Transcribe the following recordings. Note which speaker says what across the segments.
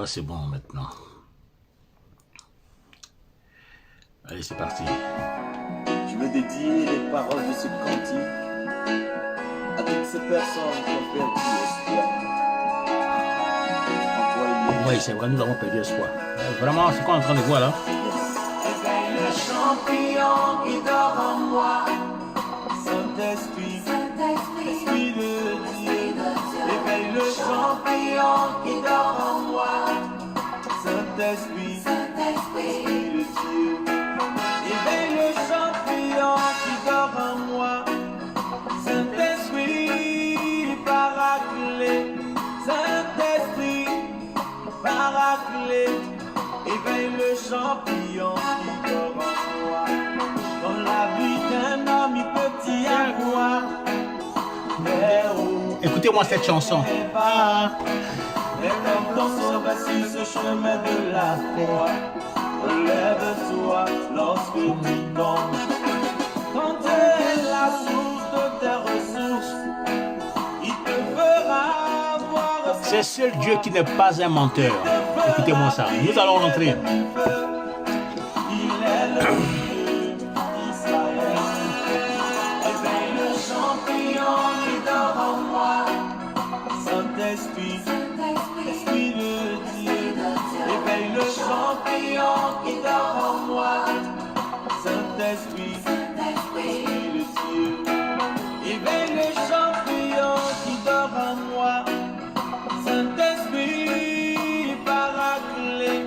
Speaker 1: Ah, c'est bon maintenant. Allez, c'est parti.
Speaker 2: Je veux dédier les paroles de ce cantique à toutes ces personnes qui ont perdu espoir.
Speaker 1: Oui, c'est vrai, nous avons perdu espoir. Vraiment, c'est quoi on est en train de voir là?
Speaker 2: Éveille le champion qui dort en moi. Saint-Esprit, Esprit de Dieu. Éveille le champion qui dort en moi. Saint-Esprit, Esprit de Dieu. Éveille le champion qui dort en moi. Saint-Esprit, paraclet. Saint-Esprit, paraclet. Éveille le champion qui dort en moi. Dans la vie d'un homme, il peut y avoir.
Speaker 1: Écoutez-moi cette chanson.
Speaker 2: Et comme ton sauveur sur ce chemin de la foi, relève-toi lorsque tu tombes. Quand tu es la source de tes ressources, il te fera voir.
Speaker 1: C'est seul Dieu qui n'est pas un menteur. Écoutez-moi ça. Nous allons rentrer.
Speaker 2: Il est le Dieu d'Israël. Éveille le champion qui dort en moi. Saint-Esprit, Esprit de Dieu. Éveille le champion qui dort en moi. Saint-Esprit, Esprit de Dieu. Éveille le champion qui dort en moi. Saint-Esprit, paraclet.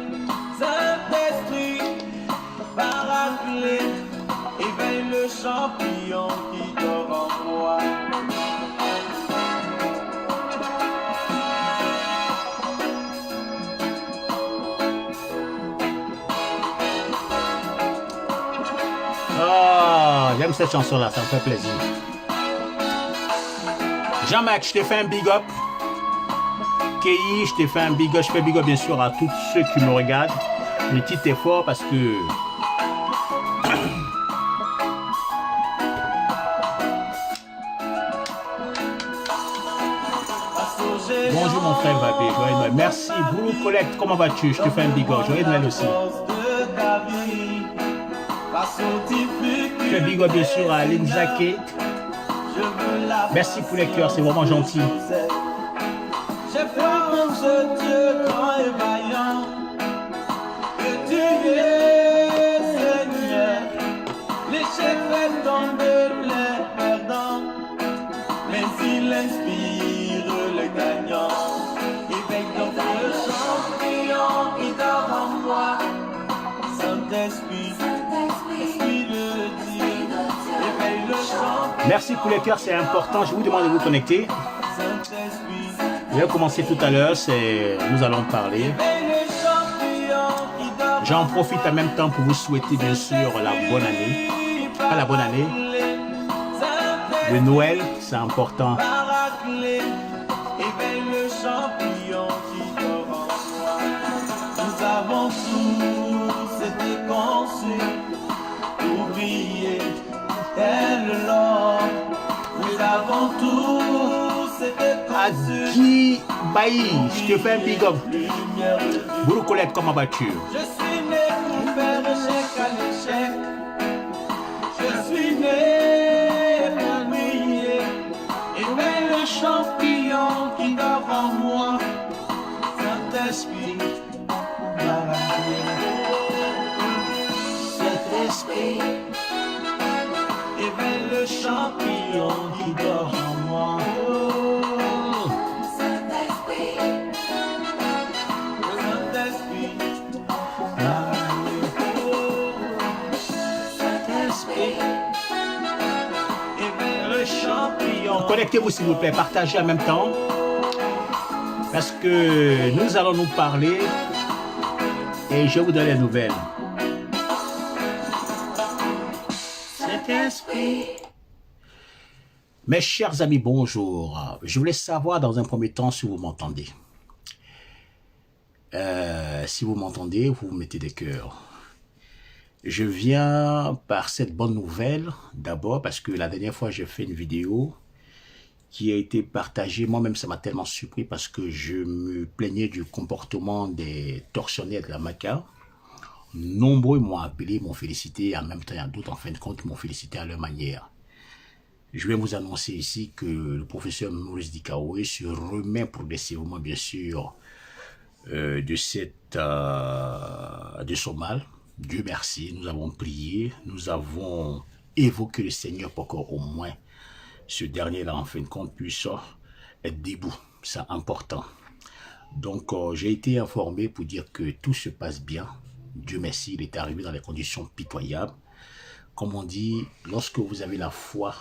Speaker 2: Saint-Esprit, paraclet. Éveille le champion qui dort en moi.
Speaker 1: Ah, j'aime cette chanson-là, ça me fait plaisir. Jean-Marc, je te fais un big up. Kei, je te fais un big up. Je fais big up bien sûr à tous ceux qui me regardent. Un petit effort parce que... Bonjour mon frère Babé, joyeux Noël. Merci, Boulou Collecte, comment vas-tu? Je te fais un big up, joyeux Noël aussi. Je fais big up bien sûr à Aline Zake. Merci pour les cœurs, c'est vraiment gentil.
Speaker 2: J'ai foi en ce Dieu grand et vaillant, que tu es Seigneur. L'échec fait tomber les perdants, mais il inspire les gagnants. Éveille donc le champion qui dort en moi. Saint-Esprit, Esprit de Dieu. Éveille le champion.
Speaker 1: Merci pour les cœurs, c'est important. Je vous demande de vous connecter.
Speaker 2: Saint-Esprit.
Speaker 1: Je vais commencer tout à l'heure, nous allons parler. J'en profite en même temps pour vous souhaiter bien sûr la bonne année. Pas la bonne année. Le Noël, c'est important.
Speaker 2: Nous avons tous été conçus pour briller tel l'or. Nous avons tous été conçus.
Speaker 1: Adi Bailly, je te fais un big up. Boulou Colette, comment vas-tu?
Speaker 2: Je suis né pour faire échec à l'échec. Je suis né pour briller. Éveille le champion qui dort en moi. Saint-Esprit, Saint-Esprit, éveille le champion qui dort en moi. Saint-Esprit, Saint-Esprit, Saint-Esprit, éveille le champion.
Speaker 1: Connectez-vous s'il vous plaît, partagez en même temps. Parce que nous allons nous parler et je vous donne les nouvelles.
Speaker 2: Saint-Esprit.
Speaker 1: Mes chers amis, bonjour. Je voulais savoir dans un premier temps si vous m'entendez. Si vous m'entendez, vous mettez des cœurs. Je viens par cette bonne nouvelle, d'abord parce que la dernière fois j'ai fait une vidéo qui a été partagé. Moi-même, ça m'a tellement surpris parce que je me plaignais du comportement des tortionnaires de la MACA. Nombreux m'ont appelé, m'ont félicité, et en même temps, il y a d'autres, en fin de compte, m'ont félicité à leur manière. Je vais vous annoncer ici que le professeur Maurice Dikaoué se remet progressivement, bien sûr, de son mal. Dieu merci, nous avons prié, nous avons évoqué le Seigneur pour qu'au moins ce dernier-là, en fin de compte, puisse être debout. C'est important. Donc, j'ai été informé pour dire que tout se passe bien. Dieu merci, il est arrivé dans les conditions pitoyables. Comme on dit, lorsque vous avez la foi,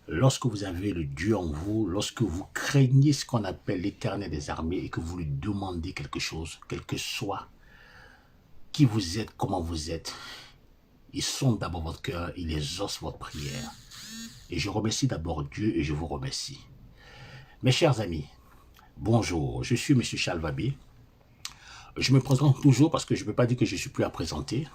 Speaker 1: lorsque vous avez le Dieu en vous, lorsque vous craignez ce qu'on appelle l'Éternel des armées et que vous lui demandez quelque chose, quel que soit qui vous êtes, comment vous êtes, il sonde d'abord votre cœur, il exauce votre prière. Et je remercie d'abord Dieu et je vous remercie. Mes chers amis, bonjour, je suis M. Charles Vabé. Je me présente toujours parce que je ne peux pas dire que je ne suis plus à présenter.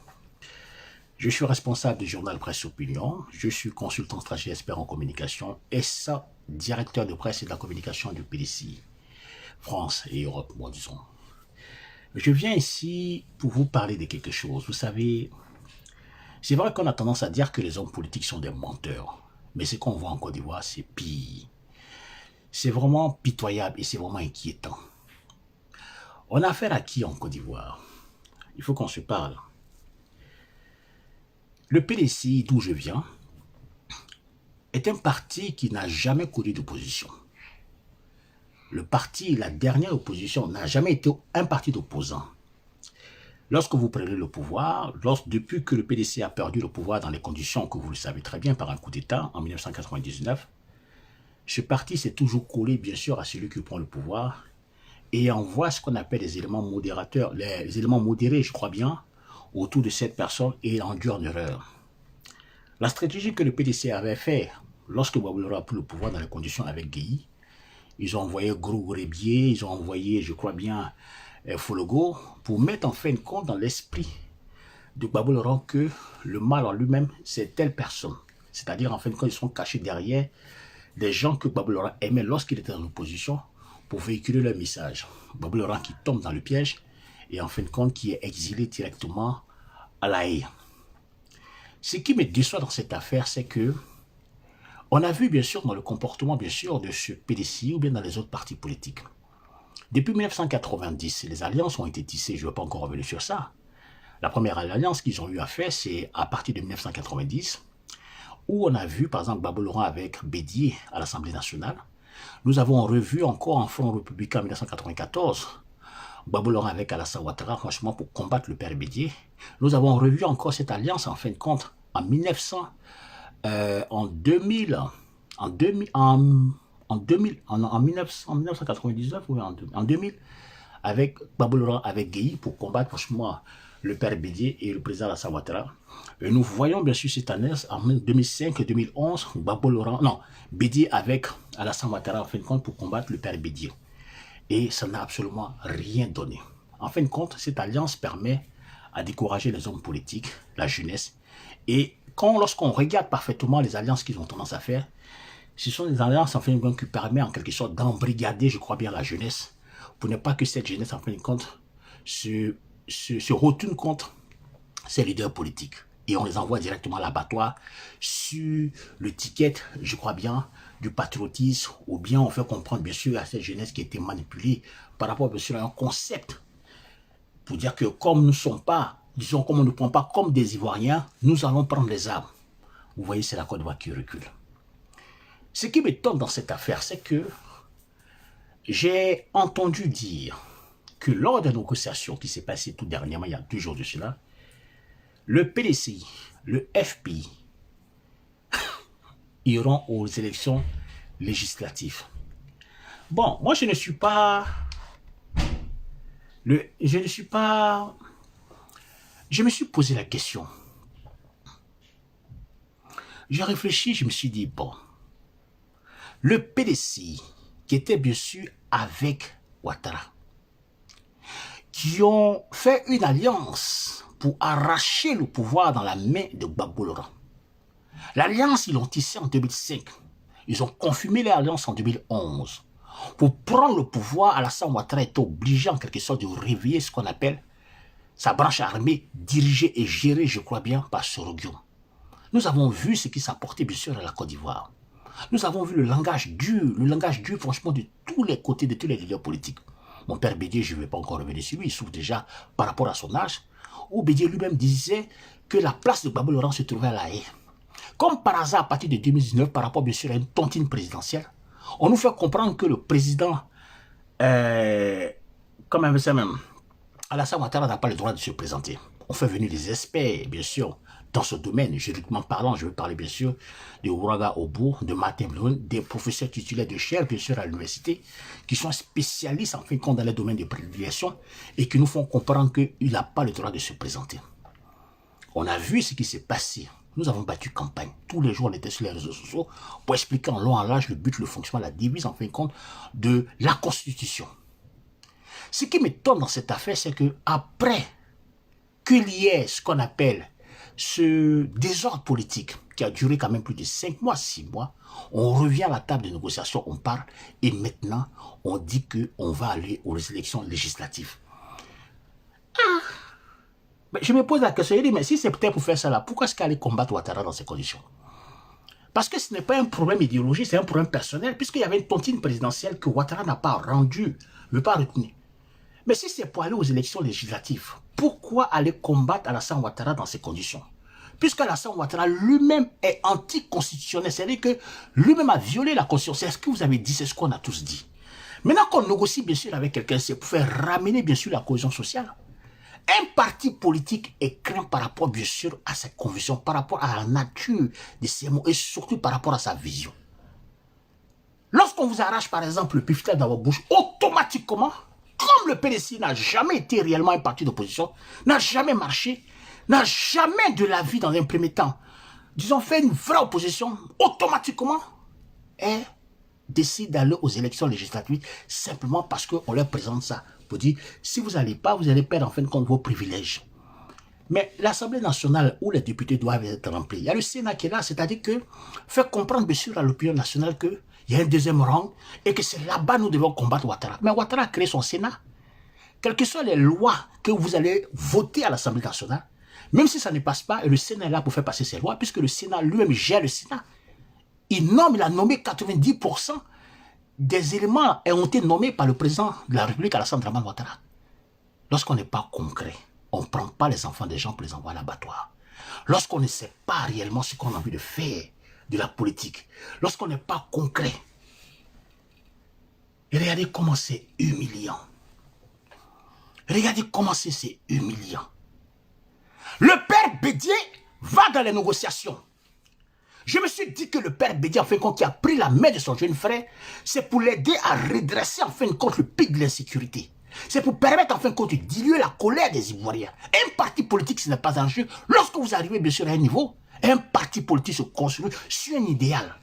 Speaker 1: Je suis responsable du journal Presse Opinion. Je suis consultant stratégie expert en communication et ça, directeur de presse et de la communication du PDCI, France et Europe, moi disons. Je viens ici pour vous parler de quelque chose. Vous savez, c'est vrai qu'on a tendance à dire que les hommes politiques sont des menteurs. Mais ce qu'on voit en Côte d'Ivoire, c'est pire. C'est vraiment pitoyable et c'est vraiment inquiétant. On a affaire à qui en Côte d'Ivoire? Il faut qu'on se parle. Le PDCI, d'où je viens, est un parti qui n'a jamais connu d'opposition. Le parti, la dernière opposition, n'a jamais été un parti d'opposant. Lorsque vous prenez le pouvoir, depuis que le PDCI a perdu le pouvoir dans les conditions que vous le savez très bien par un coup d'État en 1999, ce parti s'est toujours collé bien sûr à celui qui prend le pouvoir et envoie ce qu'on appelle les éléments modérateurs, les éléments modérés, je crois bien, autour de cette personne et il endure une erreur. La stratégie que le PDCI avait fait lorsque Babouloura a pris le pouvoir dans les conditions avec Guéhi, ils ont envoyé Gros Rébier, ils ont envoyé, je crois bien, Fologo, pour mettre en fin de compte dans l'esprit de Gbagbo Laurent que le mal en lui-même, c'est telle personne. C'est-à-dire, en fin de compte, ils sont cachés derrière des gens que Gbagbo Laurent aimait lorsqu'il était dans l'opposition pour véhiculer leur message. Gbagbo Laurent qui tombe dans le piège et en fin de compte qui est exilé directement à La Haye. Ce qui me déçoit dans cette affaire, c'est que on a vu bien sûr dans le comportement bien sûr de ce PDCI ou bien dans les autres partis politiques. Depuis 1990, les alliances ont été tissées, je ne vais pas encore revenir sur ça. La première alliance qu'ils ont eu à faire, c'est à partir de 1990, où on a vu par exemple Gbagbo Laurent avec Bédié à l'Assemblée nationale. Nous avons revu encore en Front républicain en 1994, Gbagbo Laurent avec Alassane Ouattara, franchement, pour combattre le père Bédié. Nous avons revu encore cette alliance en fin de compte en 1999 ou en 2000 avec Gbagbo Laurent avec Guéhi pour combattre franchement le père Bédié et le président Alassane Ouattara. Et nous voyons bien sûr cette année en 2005 et 2011 Gbagbo Laurent, non, Bédié avec Alassane Ouattara en fin de compte pour combattre le père Bédié. Et ça n'a absolument rien donné. En fin de compte, cette alliance permet à décourager les hommes politiques, la jeunesse. Et lorsqu'on regarde parfaitement les alliances qu'ils ont tendance à faire, ce sont des alliances en fin de compte qui permettent en quelque sorte d'embrigader, je crois bien, la jeunesse, pour ne pas que cette jeunesse en fin de compte se retourne contre ces leaders politiques. Et on les envoie directement à l'abattoir sur le ticket, je crois bien, du patriotisme, ou bien on fait comprendre bien sûr à cette jeunesse qui a été manipulée par rapport bien sûr à un concept, pour dire que comme nous ne sommes pas, disons comme on ne prend pas comme des Ivoiriens, nous allons prendre les armes. Vous voyez, c'est la Côte d'Ivoire qui recule. Ce qui m'étonne dans cette affaire, c'est que j'ai entendu dire que lors de négociations qui s'est passées tout dernièrement, il y a 2 jours de cela, le PDCI, le FPI, iront aux élections législatives. Bon, moi je me suis posé la question. J'ai réfléchi, je me suis dit, bon, le PDCI, qui était bien sûr avec Ouattara, qui ont fait une alliance pour arracher le pouvoir dans la main de Gbagbo Laurent. L'alliance, ils l'ont tissée en 2005. Ils ont confirmé l'alliance en 2011. Pour prendre le pouvoir, Alassane Ouattara est obligé en quelque sorte de réveiller ce qu'on appelle sa branche armée, dirigée et gérée, je crois bien, par Sorogio. Nous avons vu ce qui s'apportait bien sûr à la Côte d'Ivoire. Nous avons vu le langage dur franchement de tous les côtés, de tous les leaders politiques. Mon père Bédier, je ne vais pas encore revenir sur lui, il souffre déjà par rapport à son âge, où Bédier lui-même disait que la place de Gbagbo Laurent se trouvait à La Haye. Comme par hasard, à partir de 2019, par rapport bien sûr à une tontine présidentielle, on nous fait comprendre que le président, comme même, Alassane Ouattara n'a pas le droit de se présenter. On fait venir des experts, bien sûr, dans ce domaine, juridiquement parlant. Je veux parler, bien sûr, de Ouraga Obo, de Martin Blum, des professeurs titulaires de chaire, bien sûr, à l'université, qui sont spécialistes, en fin de compte, dans les domaines de prédilection et qui nous font comprendre qu'il n'a pas le droit de se présenter. On a vu ce qui s'est passé. Nous avons battu campagne. Tous les jours, on était sur les réseaux sociaux pour expliquer en long en large le but, le fonctionnement, la devise, en fin de compte, de la Constitution. Ce qui m'étonne dans cette affaire, c'est que après qu'il y ait ce qu'on appelle ce désordre politique qui a duré quand même plus de 5 mois, 6 mois, on revient à la table de négociation, on parle, et maintenant, on dit qu'on va aller aux élections législatives. Mais je me pose la question, je dis, mais si c'est peut-être pour faire ça là, pourquoi est-ce qu'aller combattre Ouattara dans ces conditions? Parce que ce n'est pas un problème idéologique, c'est un problème personnel, puisqu'il y avait une tontine présidentielle que Ouattara n'a pas rendue, ne pas retenue. Mais si c'est pour aller aux élections législatives, pourquoi aller combattre Alassane Ouattara dans ces conditions? Puisqu'Alassane Ouattara lui-même est anticonstitutionnel, c'est-à-dire que lui-même a violé la Constitution. C'est ce que vous avez dit, c'est ce qu'on a tous dit. Maintenant qu'on négocie bien sûr avec quelqu'un, c'est pour faire ramener bien sûr la cohésion sociale. Un parti politique est craint par rapport bien sûr à ses convictions, par rapport à la nature de ses mots et surtout par rapport à sa vision. Lorsqu'on vous arrache par exemple le piftel dans votre bouche, automatiquement, comme le PDC n'a jamais été réellement un parti d'opposition, n'a jamais marché, n'a jamais de la vie dans un premier temps, disons fait une vraie opposition, automatiquement, elle décide d'aller aux élections législatives simplement parce qu'on leur présente ça. Pour dire, si vous n'allez pas, vous allez perdre en fin de compte vos privilèges. Mais l'Assemblée nationale où les députés doivent être remplis, il y a le Sénat qui est là, c'est-à-dire que faire comprendre bien sûr à l'opinion nationale qu'il y a un deuxième round et que c'est là-bas nous devons combattre Ouattara. Mais Ouattara a créé son Sénat. Quelles que soient les lois que vous allez voter à l'Assemblée nationale, même si ça ne passe pas, et le Sénat est là pour faire passer ces lois, puisque le Sénat lui-même gère le Sénat. Il a nommé 90% des éléments ont été nommés par le président de la République, Alassane Dramane Ouattara. Lorsqu'on n'est pas concret, on ne prend pas les enfants des gens pour les envoyer à l'abattoir. Lorsqu'on ne sait pas réellement ce qu'on a envie de faire de la politique, lorsqu'on n'est pas concret, et regardez comment c'est humiliant. Regardez comment c'est humiliant. Le père Bédier va dans les négociations. Je me suis dit que le père Bédier, en fin de compte, qui a pris la main de son jeune frère, c'est pour l'aider à redresser, en fin de compte, le pic de l'insécurité. C'est pour permettre, en fin de compte, de diluer la colère des Ivoiriens. Un parti politique, ce n'est pas un jeu. Lorsque vous arrivez, bien sûr, à un niveau, un parti politique se construit sur un idéal.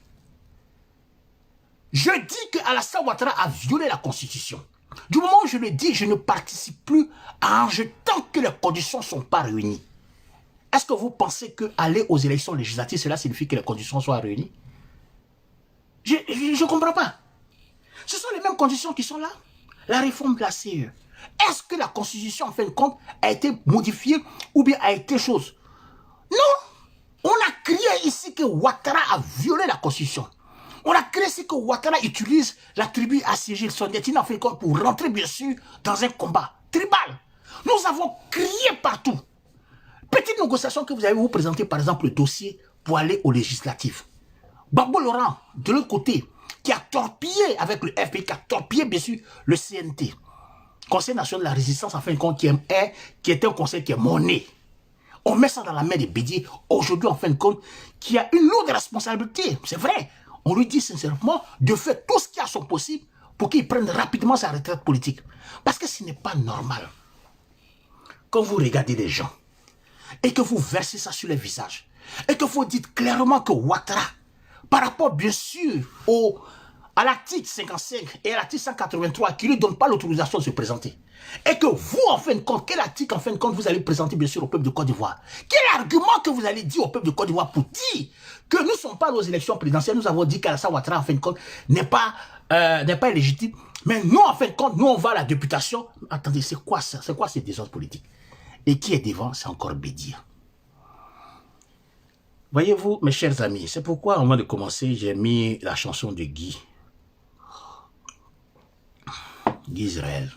Speaker 1: Je dis que Alassane Ouattara a violé la Constitution. Du moment où je le dis, je ne participe plus à un jeu tant que les conditions ne sont pas réunies. Est-ce que vous pensez qu'aller aux élections législatives, cela signifie que les conditions soient réunies? Je ne comprends pas. Ce sont les mêmes conditions qui sont là. La réforme de la CE. Est-ce que la Constitution, en fin de compte, a été modifiée ou bien a été chose? Non. On a crié ici que Ouattara a violé la Constitution. On a créé ici que Ouattara utilise la tribu assiégée, son détenu, en fin de compte, pour rentrer, bien sûr, dans un combat tribal. Nous avons crié partout. Petite négociation que vous avez vous présenter, par exemple, le dossier pour aller aux législatives. Gbagbo Laurent, de l'autre côté, qui a torpillé avec le FPI, qui a torpillé, bien sûr, le CNT, Conseil national de la résistance, en fin de compte, qui est un conseil qui est monnaie. On met ça dans la main des Bédier, aujourd'hui, en fin de compte, qui a une lourde responsabilité. C'est vrai. On lui dit sincèrement de faire tout ce qui a son possible pour qu'il prenne rapidement sa retraite politique. Parce que ce n'est pas normal. Quand vous regardez les gens, et que vous versez ça sur les visages, et que vous dites clairement que Ouattara, par rapport bien sûr à l'article 55 et à l'article 183 qui ne lui donne pas l'autorisation de se présenter. Et que vous, en fin de compte, quel article, en fin de compte, vous allez présenter, bien sûr, au peuple de Côte d'Ivoire? Quel argument que vous allez dire au peuple de Côte d'Ivoire pour dire que nous ne sommes pas aux élections présidentielles, nous avons dit qu'Alassane Ouattara, en fin de compte, n'est pas illégitime, mais nous, en fin de compte, nous, on va à la députation. Attendez, c'est quoi ça? C'est quoi ces désordres politiques? Et qui est devant? C'est encore Bédia. Voyez-vous, mes chers amis, c'est pourquoi, au moment de commencer, j'ai mis la chanson de Guy Israël.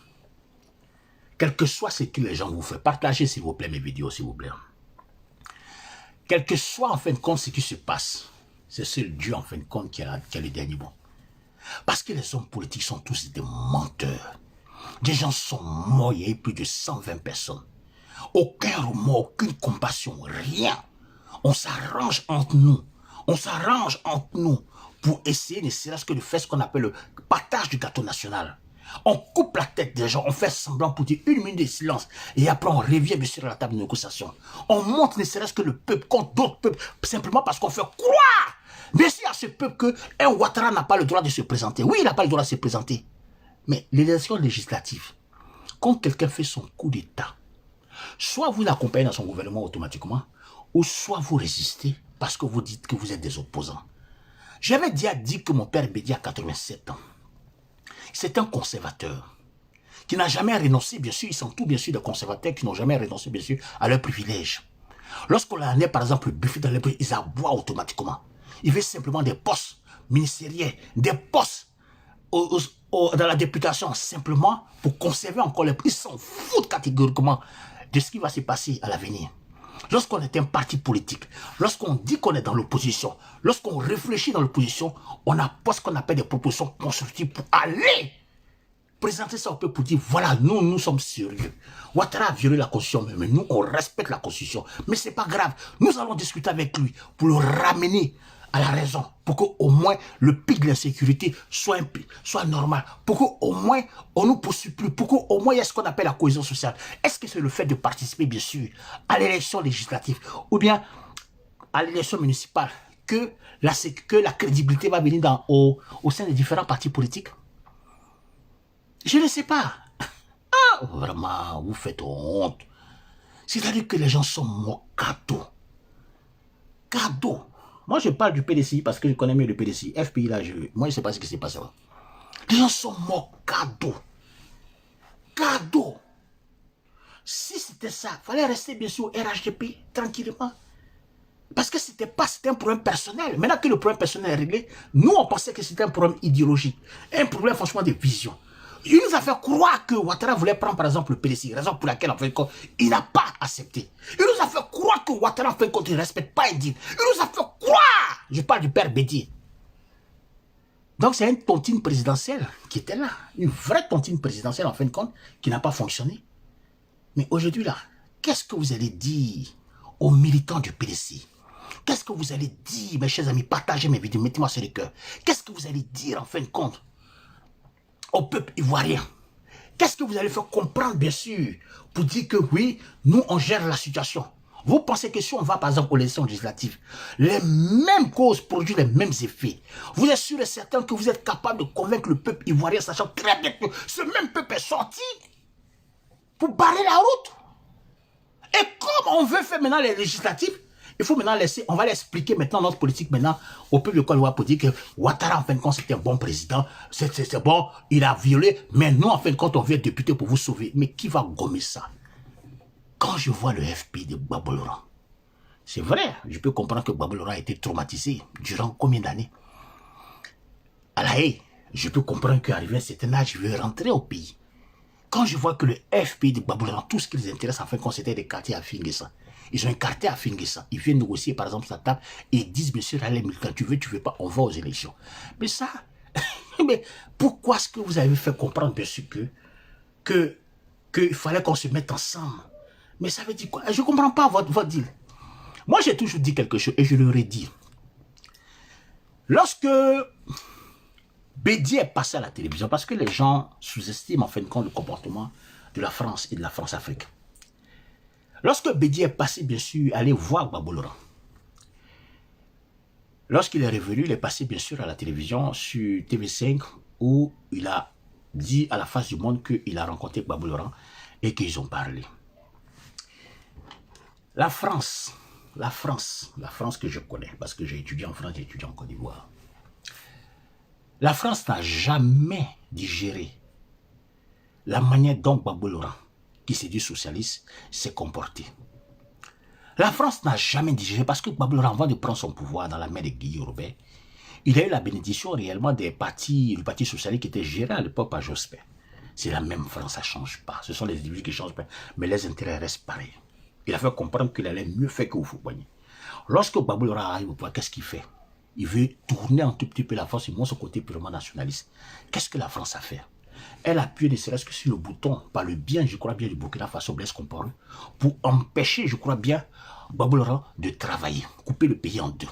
Speaker 1: Quel que soit ce que les gens vous font, partagez s'il vous plaît mes vidéos, s'il vous plaît. Quel que soit en fin de compte ce qui se passe, c'est seul Dieu en fin de compte qui a le dernier mot. Parce que les hommes politiques sont tous des menteurs. Des gens sont morts, il y a eu plus de 120 personnes. Aucun remords, aucune compassion, rien. On s'arrange entre nous. On s'arrange entre nous pour essayer, ne serait-ce que de faire ce qu'on appelle le partage du gâteau national. On coupe la tête des gens, on fait semblant pour dire 1 minute de silence et après on revient bien sûr à la table de négociation. On montre ne serait-ce que le peuple contre d'autres peuples simplement parce qu'on fait croire bien sûr à ce peuple qu'un Ouattara n'a pas le droit de se présenter. Oui, il n'a pas le droit de se présenter. Mais l'élection législative, quand quelqu'un fait son coup d'État, soit vous l'accompagnez dans son gouvernement automatiquement, ou soit vous résistez parce que vous dites que vous êtes des opposants. J'avais déjà dit que mon père Bédia a 87 ans. C'est un conservateur qui n'a jamais renoncé, bien sûr, ils sont tous bien sûr des conservateurs qui n'ont jamais renoncé, bien sûr, à leurs privilèges. Lorsqu'on a amené, par exemple, le buffet dans les pays, ils aboient automatiquement. Ils veulent simplement des postes ministériels, des postes dans la députation, simplement pour conserver encore les prix. Ils s'en foutent catégoriquement de ce qui va se passer à l'avenir. Lorsqu'on est un parti politique, lorsqu'on dit qu'on est dans l'opposition, lorsqu'on réfléchit dans l'opposition, on apporte ce qu'on appelle des propositions constructives pour aller présenter ça au peuple pour dire, voilà, nous sommes sérieux. Ouattara a violé la Constitution, mais nous, on respecte la Constitution. Mais c'est pas grave, nous allons discuter avec lui pour le ramener à la raison, pour qu'au moins le pic de l'insécurité soit normal, pour qu'au moins on nous poursuive plus, pour qu'au moins il y ait ce qu'on appelle la cohésion sociale. Est-ce que c'est le fait de participer, bien sûr, à l'élection législative ou bien à l'élection municipale que la crédibilité va venir au sein des différents partis politiques? Je ne sais pas. Ah, vraiment, vous faites honte. C'est-à-dire que les gens sont morts cadeaux. Cadeaux. Moi, je parle du PDCI parce que je connais mieux le PDCI. FPI, là, moi, je ne sais pas ce qui s'est passé. Les gens sont morts cadeaux. Cadeaux. Si c'était ça, il fallait rester bien sûr au RHDP, tranquillement. Parce que c'était un problème personnel. Maintenant que le problème personnel est réglé, nous, on pensait que c'était un problème idéologique. Un problème, franchement, de vision. Il nous a fait croire que Ouattara voulait prendre, par exemple, le PDCI, raison pour laquelle, en fin de compte, il n'a pas accepté. Il nous a fait croire que Ouattara, en fin de compte, il ne respecte pas Indine. Il nous a fait croire. Je parle du père Bédier. Donc, c'est une tontine présidentielle qui était là. Une vraie tontine présidentielle, en fin de compte, qui n'a pas fonctionné. Mais aujourd'hui, là, qu'est-ce que vous allez dire aux militants du PDCI? Qu'est-ce que vous allez dire, mes chers amis? Partagez mes vidéos, mettez-moi sur le cœur. Qu'est-ce que vous allez dire, en fin de compte, au peuple ivoirien? Qu'est-ce que vous allez faire comprendre, bien sûr, pour dire que oui, nous, on gère la situation? Vous pensez que si on va, par exemple, aux élections législatives, les mêmes causes produisent les mêmes effets. Vous êtes sûr et certain que vous êtes capable de convaincre le peuple ivoirien, sachant très bien que ce même peuple est sorti pour barrer la route. Et comme on veut faire maintenant les législatives, il faut maintenant laisser, on va l'expliquer maintenant notre politique maintenant au peuple de Côte d'Ivoire pour dire que Ouattara en fin de compte c'était un bon président, c'est bon, il a violé, mais nous en fin de compte on vient député pour vous sauver. Mais qui va gommer ça? Quand je vois le FP de Gbagbo Laurent, c'est vrai, je peux comprendre que Gbagbo Laurent a été traumatisé durant combien d'années? À La Haye, je peux comprendre qu'arrivé à un certain âge, il veut rentrer au pays. Quand je vois que le FP de Gbagbo Laurent, tout ce qui les intéresse en fin de compte c'était des quartiers à Finguessa. Ils ont un quartier à Finguessa. Ils viennent négocier par exemple sa table et ils disent, monsieur, allez, militants, tu veux pas, on va aux élections. Mais ça, mais pourquoi est-ce que vous avez fait comprendre, bien sûr, qu'il fallait qu'on se mette ensemble? Mais ça veut dire quoi? Je ne comprends pas votre deal. Moi, j'ai toujours dit quelque chose et je le redis. Lorsque Bédier est passé à la télévision, parce que les gens sous-estiment en fin de compte le comportement de la France et de la France-Afrique. Lorsque Bédier est passé, bien sûr, aller voir Gbagbo Laurent, Lorsqu'il est revenu, il est passé bien sûr à la télévision sur TV5 où il a dit à la face du monde qu'il a rencontré Gbagbo Laurent et qu'ils ont parlé. La France que je connais, parce que j'ai étudié en France, j'ai étudié en Côte d'Ivoire. La France n'a jamais digéré la manière dont Gbagbo Laurent, qui s'est dit socialiste, s'est comporté. La France n'a jamais digéré parce que Gbagbo Laurent, avant de prendre son pouvoir dans la main de Guillaume Robert, il a eu la bénédiction réellement des partis, du parti socialiste qui était géré à l'époque par Jospin. C'est la même France, ça ne change pas. Ce sont les individus qui changent pas, mais les intérêts restent pareils. Il a fait comprendre qu'il allait mieux faire que Houphouët-Boigny. Lorsque Gbagbo Laurent arrive au pouvoir, qu'est-ce qu'il fait? Il veut tourner un tout petit peu la France, il montre son côté purement nationaliste. Qu'est-ce que la France a fait? Elle appuie ne serait-ce que sur le bouton, par le bien, je crois bien, du Burkina Faso, Blaise Compaoré, pour empêcher, je crois bien, Gbagbo Laurent de travailler, couper le pays en deux.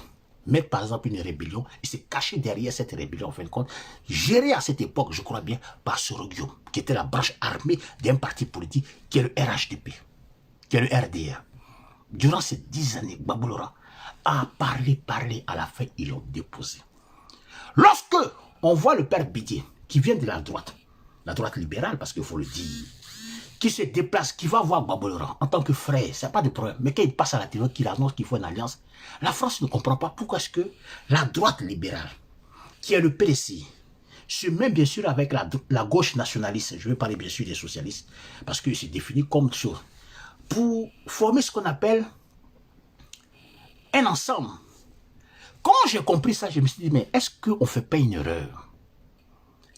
Speaker 1: Mettre par exemple une rébellion et se cacher derrière cette rébellion en fin de compte, gérée à cette époque, je crois bien, par Sorogio, qui était la branche armée d'un parti politique qui est le RHDP, qui est le RDR. Durant ces 10 années, Gbagbo Laurent a parlé, à la fin, ils l'ont déposé. Lorsque on voit le père Bédié, qui vient de la droite libérale, parce qu'il faut le dire, qui se déplace, qui va voir Gbagbo Laurent en tant que frère, c'est pas de problème. Mais quand il passe à la télé, qu'il annonce qu'il faut une alliance, la France ne comprend pas pourquoi est-ce que la droite libérale, qui est le PDC, se met bien sûr avec la gauche nationaliste, je vais parler bien sûr des socialistes, parce qu'il se définit comme chose, pour former ce qu'on appelle un ensemble. Quand j'ai compris ça, je me suis dit, mais est-ce qu'on ne fait pas une erreur?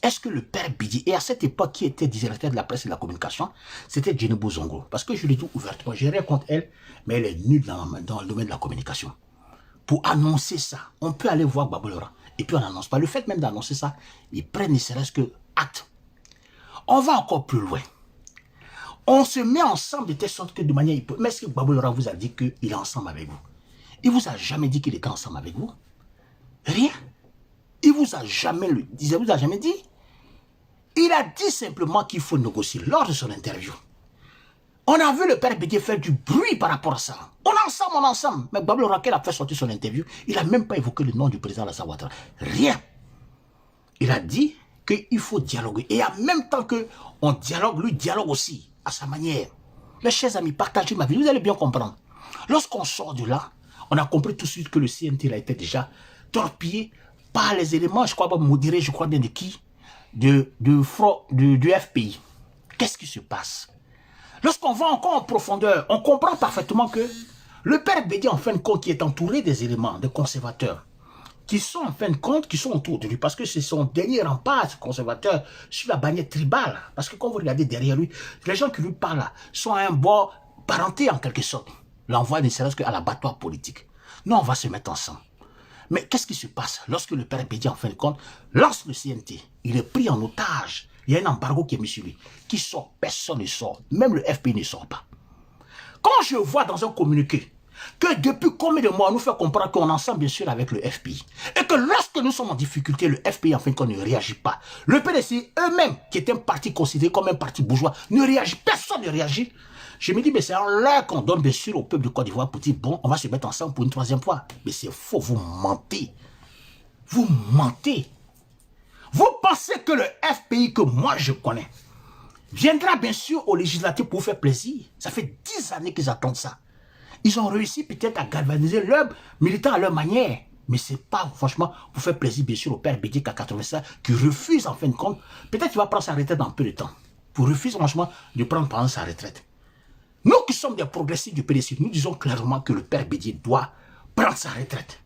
Speaker 1: Est-ce que le père Bédié, et à cette époque qui était directeur de la presse et de la communication, c'était Djenebo Zongo. Parce que je l'ai dit ouvertement, je n'ai rien contre elle, mais elle est nulle dans le domaine de la communication. Pour annoncer ça, on peut aller voir Gbagbo Laurent, et puis on n'annonce pas. Le fait même d'annoncer ça, ils prennent ne serait-ce que acte. On va encore plus loin. On se met ensemble de telle sorte que de manière... Mais est-ce que Gbagbo Laurent vous a dit qu'il est ensemble avec vous? Il vous a jamais dit qu'il était ensemble avec vous? Rien. Il vous a jamais dit. Il a dit simplement qu'il faut négocier lors de son interview. On a vu le père Bédié faire du bruit par rapport à ça. On est ensemble. Mais Gbagbo Laurent, a fait sortir son interview, il n'a même pas évoqué le nom du président Alassane Ouattara. Rien. Il a dit qu'il faut dialoguer. Et en même temps qu'on dialogue, lui dialogue aussi, à sa manière. Mes chers amis, partagez ma vie, vous allez bien comprendre. Lorsqu'on sort de là, on a compris tout de suite que le CNT a été déjà torpillé par les éléments, je crois pas modérés, je crois bien de qui? Du FPI. Qu'est-ce qui se passe? Lorsqu'on va encore en profondeur, on comprend parfaitement que le père Bédié, en fin de compte, qui est entouré des éléments, de conservateurs, qui sont en fin de compte, qui sont autour de lui, parce que c'est son dernier rempart conservateur sur la bannière tribale. Parce que quand vous regardez derrière lui, les gens qui lui parlent là, sont à un bord parenté en quelque sorte. L'envoi ne serait-ce qu'à l'abattoir politique. Nous, on va se mettre ensemble. Mais qu'est-ce qui se passe lorsque le père Bédié, en fin de compte, lance le CNT? Il est pris en otage. Il y a un embargo qui est mis sur lui. Qui sort? Personne ne sort. Même le FPI ne sort pas. Quand je vois dans un communiqué que depuis combien de mois on nous fait comprendre qu'on est ensemble bien sûr avec le FPI, et que lorsque nous sommes en difficulté, le FPI en fin de compte ne réagit pas. Le PDC eux-mêmes, qui est un parti considéré comme un parti bourgeois, ne réagit. Personne ne réagit. Je me dis, mais c'est en là qu'on donne bien sûr au peuple de Côte d'Ivoire pour dire, bon, on va se mettre ensemble pour une troisième fois. Mais c'est faux, vous mentez. Vous mentez. Vous pensez que le FPI que moi je connais viendra bien sûr aux législatives pour vous faire plaisir. Ça fait 10 années qu'ils attendent ça. Ils ont réussi peut-être à galvaniser leurs militants à leur manière. Mais ce n'est pas franchement pour faire plaisir bien sûr au père Bédié qui a 85, qui refuse en fin de compte. Peut-être qu'il va prendre sa retraite dans peu de temps. Pour refuser franchement de prendre par exemple sa retraite. Nous qui sommes des progressistes du PDC, nous disons clairement que le père Bédié doit prendre sa retraite.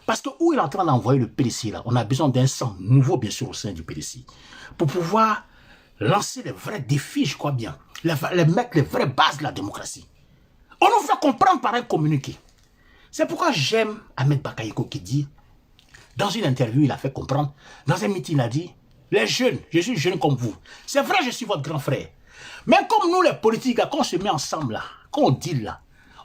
Speaker 1: Parce que où il est en train d'envoyer le PDC là, on a besoin d'un sang nouveau bien sûr au sein du PDC. Pour pouvoir lancer les vrais défis, je crois bien. Mettre les vraies bases de la démocratie. On nous fait comprendre par un communiqué. C'est pourquoi j'aime Ahmed Bakayoko qui dit, dans une interview, il a fait comprendre, dans un meeting, il a dit, les jeunes, je suis jeune comme vous. C'est vrai, je suis votre grand frère. Mais comme nous, les politiques, quand on se met ensemble là, quand on dit là,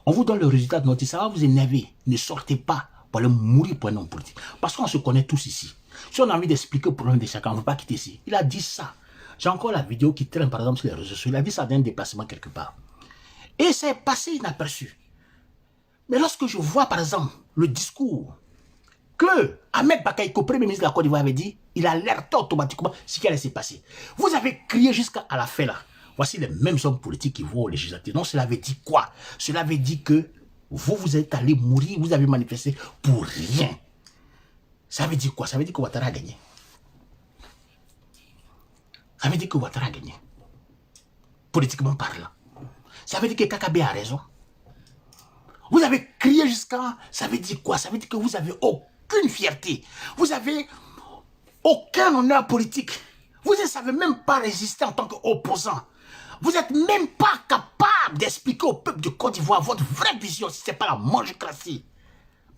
Speaker 1: on vous donne le résultat de notre vie, ça va vous énerver. Ne sortez pas pour aller mourir pour un homme politique. Parce qu'on se connaît tous ici. Si on a envie d'expliquer le problème de chacun, on ne veut pas quitter ici. Il a dit ça. J'ai encore la vidéo qui traîne par exemple sur les réseaux sociaux. Il a dit ça dans un déplacement quelque part. Et c'est passé inaperçu. Mais lorsque je vois par exemple le discours que Ahmed Bakaïko, premier ministre de la Côte d'Ivoire, avait dit, il alertait automatiquement ce qui allait se passer. Vous avez crié jusqu'à la fin là. Voici les mêmes hommes politiques qui vont au législatif. Donc cela veut dire quoi? Cela veut dire que vous êtes allé mourir, vous avez manifesté pour rien. Ça veut dire quoi? Ça veut dire que Ouattara a gagné. Ça veut dire que Ouattara a gagné. Politiquement parlant. Ça veut dire que Kakabe a raison. Vous avez crié jusqu'à... Ça veut dire quoi? Ça veut dire que vous n'avez aucune fierté. Vous n'avez aucun honneur politique. Vous ne savez même pas résister en tant qu'opposant. Vous n'êtes même pas capable d'expliquer au peuple de Côte d'Ivoire votre vraie vision si ce n'est pas la mangécratie.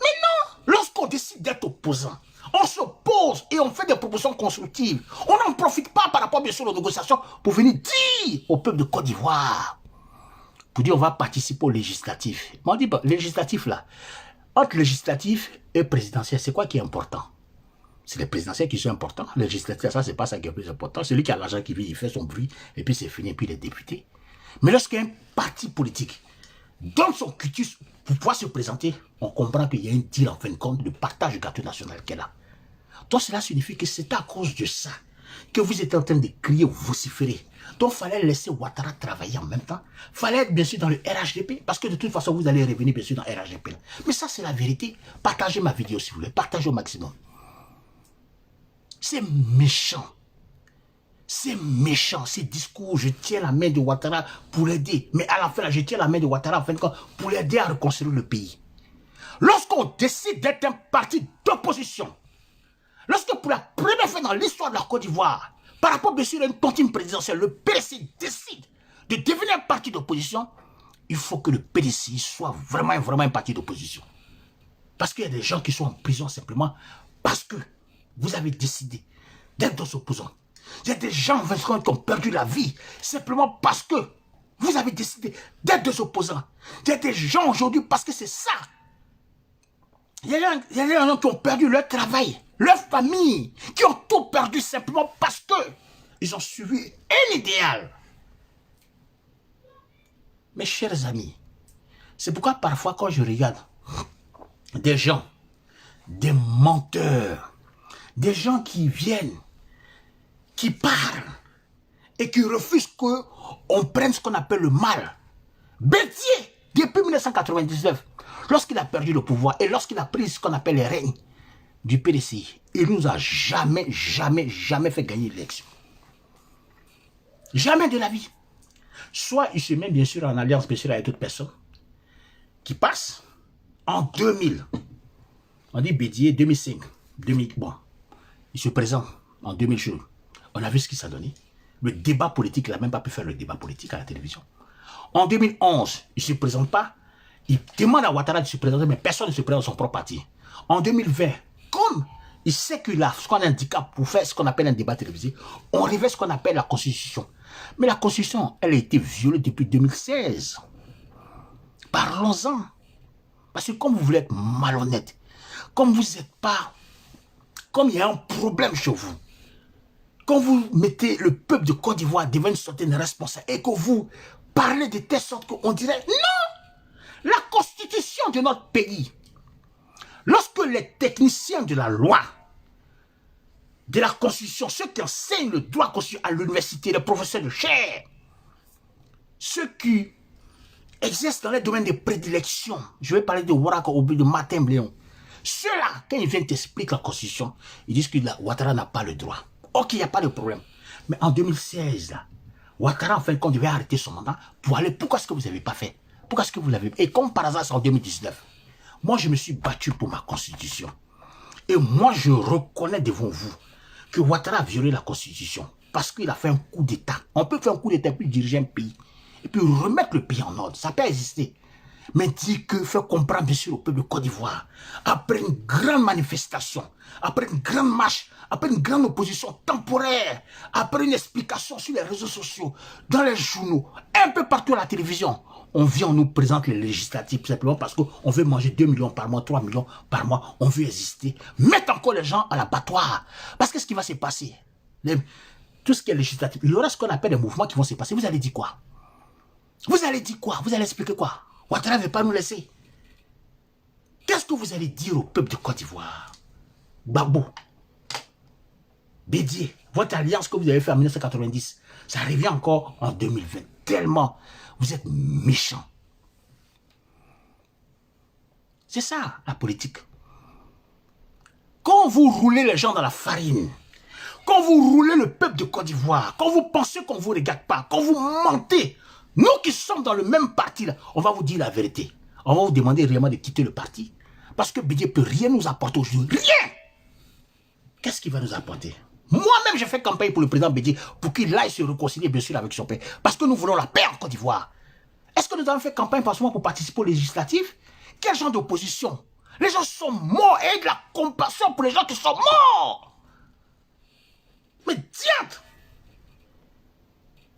Speaker 1: Mais non, lorsqu'on décide d'être opposant, on s'oppose et on fait des propositions constructives. On n'en profite pas par rapport bien sûr aux négociations pour venir dire au peuple de Côte d'Ivoire, pour dire on va participer au législatif. Mais on dit, législatif là, entre législatif et présidentiel, c'est quoi qui est important? C'est les présidentiels qui sont importants. Les législatifs, ça, c'est pas ça qui est le plus important. Celui qui a l'argent qui vit, il fait son bruit, et puis c'est fini, et puis les députés. Mais lorsqu'un parti politique donne son cutus pour pouvoir se présenter, on comprend qu'il y a un deal en fin de compte de partage du gâteau national qu'elle a. Donc cela signifie que c'est à cause de ça que vous êtes en train de crier, vociférer. Donc il fallait laisser Ouattara travailler en même temps. Il fallait être bien sûr dans le RHDP, parce que de toute façon vous allez revenir bien sûr dans le RHDP. Mais ça c'est la vérité. Partagez ma vidéo si vous voulez, partagez au maximum. C'est méchant. C'est méchant, ces discours. Je tiens la main de Ouattara pour l'aider. Mais à la fin, je tiens la main de Ouattara pour l'aider à reconstruire le pays. Lorsqu'on décide d'être un parti d'opposition, lorsque pour la première fois dans l'histoire de la Côte d'Ivoire, par rapport bien sûr à une tontine présidentielle, le PDC décide de devenir un parti d'opposition, il faut que le PDC soit vraiment un parti d'opposition. Parce qu'il y a des gens qui sont en prison simplement parce que vous avez décidé d'être des opposants. Il y a des gens qui ont perdu la vie simplement parce que vous avez décidé d'être des opposants. Il y a des gens aujourd'hui parce que c'est ça. Il y a des gens qui ont perdu leur travail, leur famille, qui ont tout perdu simplement parce que ils ont suivi un idéal. Mes chers amis, c'est pourquoi parfois quand je regarde des gens, des menteurs, des gens qui viennent, qui parlent et qui refusent qu'on prenne ce qu'on appelle le mal. Béthier, depuis 1999, lorsqu'il a perdu le pouvoir et lorsqu'il a pris ce qu'on appelle les règnes du PDC, il ne nous a jamais fait gagner l'élection. Jamais de la vie. Soit il se met bien sûr en alliance bien sûr avec d'autres personnes qui passent en 2000. On dit Béthier 2005, 2000, bon. Il se présente en 2000 jours. On a vu ce qui s'est donné. Le débat politique, il n'a même pas pu faire le débat politique à la télévision. En 2011, il ne se présente pas. Il demande à Ouattara de se présenter, mais personne ne se présente dans son propre parti. En 2020, comme il sait qu'il a ce qu'on a un handicap pour faire ce qu'on appelle un débat télévisé, on révèle ce qu'on appelle la Constitution. Mais la Constitution, elle a été violée depuis 2016. Parlons-en. Parce que comme vous voulez être malhonnête, comme vous n'êtes pas... Comme il y a un problème chez vous, quand vous mettez le peuple de Côte d'Ivoire devant une certaine responsabilité et que vous parlez de telle sorte qu'on dirait non, la constitution de notre pays, lorsque les techniciens de la loi, de la constitution, ceux qui enseignent le droit constitutionnel à l'université, les professeurs de chaire, ceux qui exercent dans les domaines de prédilection, je vais parler de Ouattara ou de Martin Bléon, ceux-là, quand ils viennent t'expliquer la constitution, ils disent que Ouattara n'a pas le droit. Ok, il n'y a pas de problème. Mais en 2016, là, Ouattara, en fin de compte, devait arrêter son mandat pour aller. Pourquoi est-ce que vous n'avez pas fait? Pourquoi est-ce que vous l'avez... Et comme par hasard, c'est en 2019. Moi, je me suis battu pour ma constitution. Et moi, je reconnais devant vous que Ouattara a violé la constitution parce qu'il a fait un coup d'État. On peut faire un coup d'État puis diriger un pays. Et puis remettre le pays en ordre. Ça peut exister. Mais dire que faire comprendre bien sûr au peuple de Côte d'Ivoire, après une grande manifestation, après une grande marche, après une grande opposition temporaire, après une explication sur les réseaux sociaux, dans les journaux, un peu partout à la télévision, on vient, on nous présente les législatives simplement parce qu'on veut manger 2 millions par mois, 3 millions par mois, on veut exister. Mettre encore les gens à l'abattoir. Parce que ce qui va se passer, tout ce qui est législatif, il y aura ce qu'on appelle des mouvements qui vont se passer. Vous allez dire quoi? Vous allez dire quoi? Vous allez expliquer quoi? Ouattara ne veut pas nous laisser. Qu'est-ce que vous allez dire au peuple de Côte d'Ivoire? Gbagbo, Bédié, votre alliance que vous avez fait en 1990, ça revient encore en 2020. Tellement, vous êtes méchants. C'est ça, la politique. Quand vous roulez les gens dans la farine, quand vous roulez le peuple de Côte d'Ivoire, quand vous pensez qu'on ne vous regarde pas, quand vous mentez, nous qui sommes dans le même parti, là, on va vous dire la vérité. On va vous demander réellement de quitter le parti. Parce que Bédié ne peut rien nous apporter aujourd'hui. Rien! Qu'est-ce qu'il va nous apporter? Moi-même, j'ai fait campagne pour le président Bédié pour qu'il aille se réconcilier, bien sûr, avec son père. Parce que nous voulons la paix en Côte d'Ivoire. Est-ce que nous avons fait campagne forcément pour participer aux législatives? Quel genre d'opposition? Les gens sont morts et de la compassion pour les gens qui sont morts. Mais diable!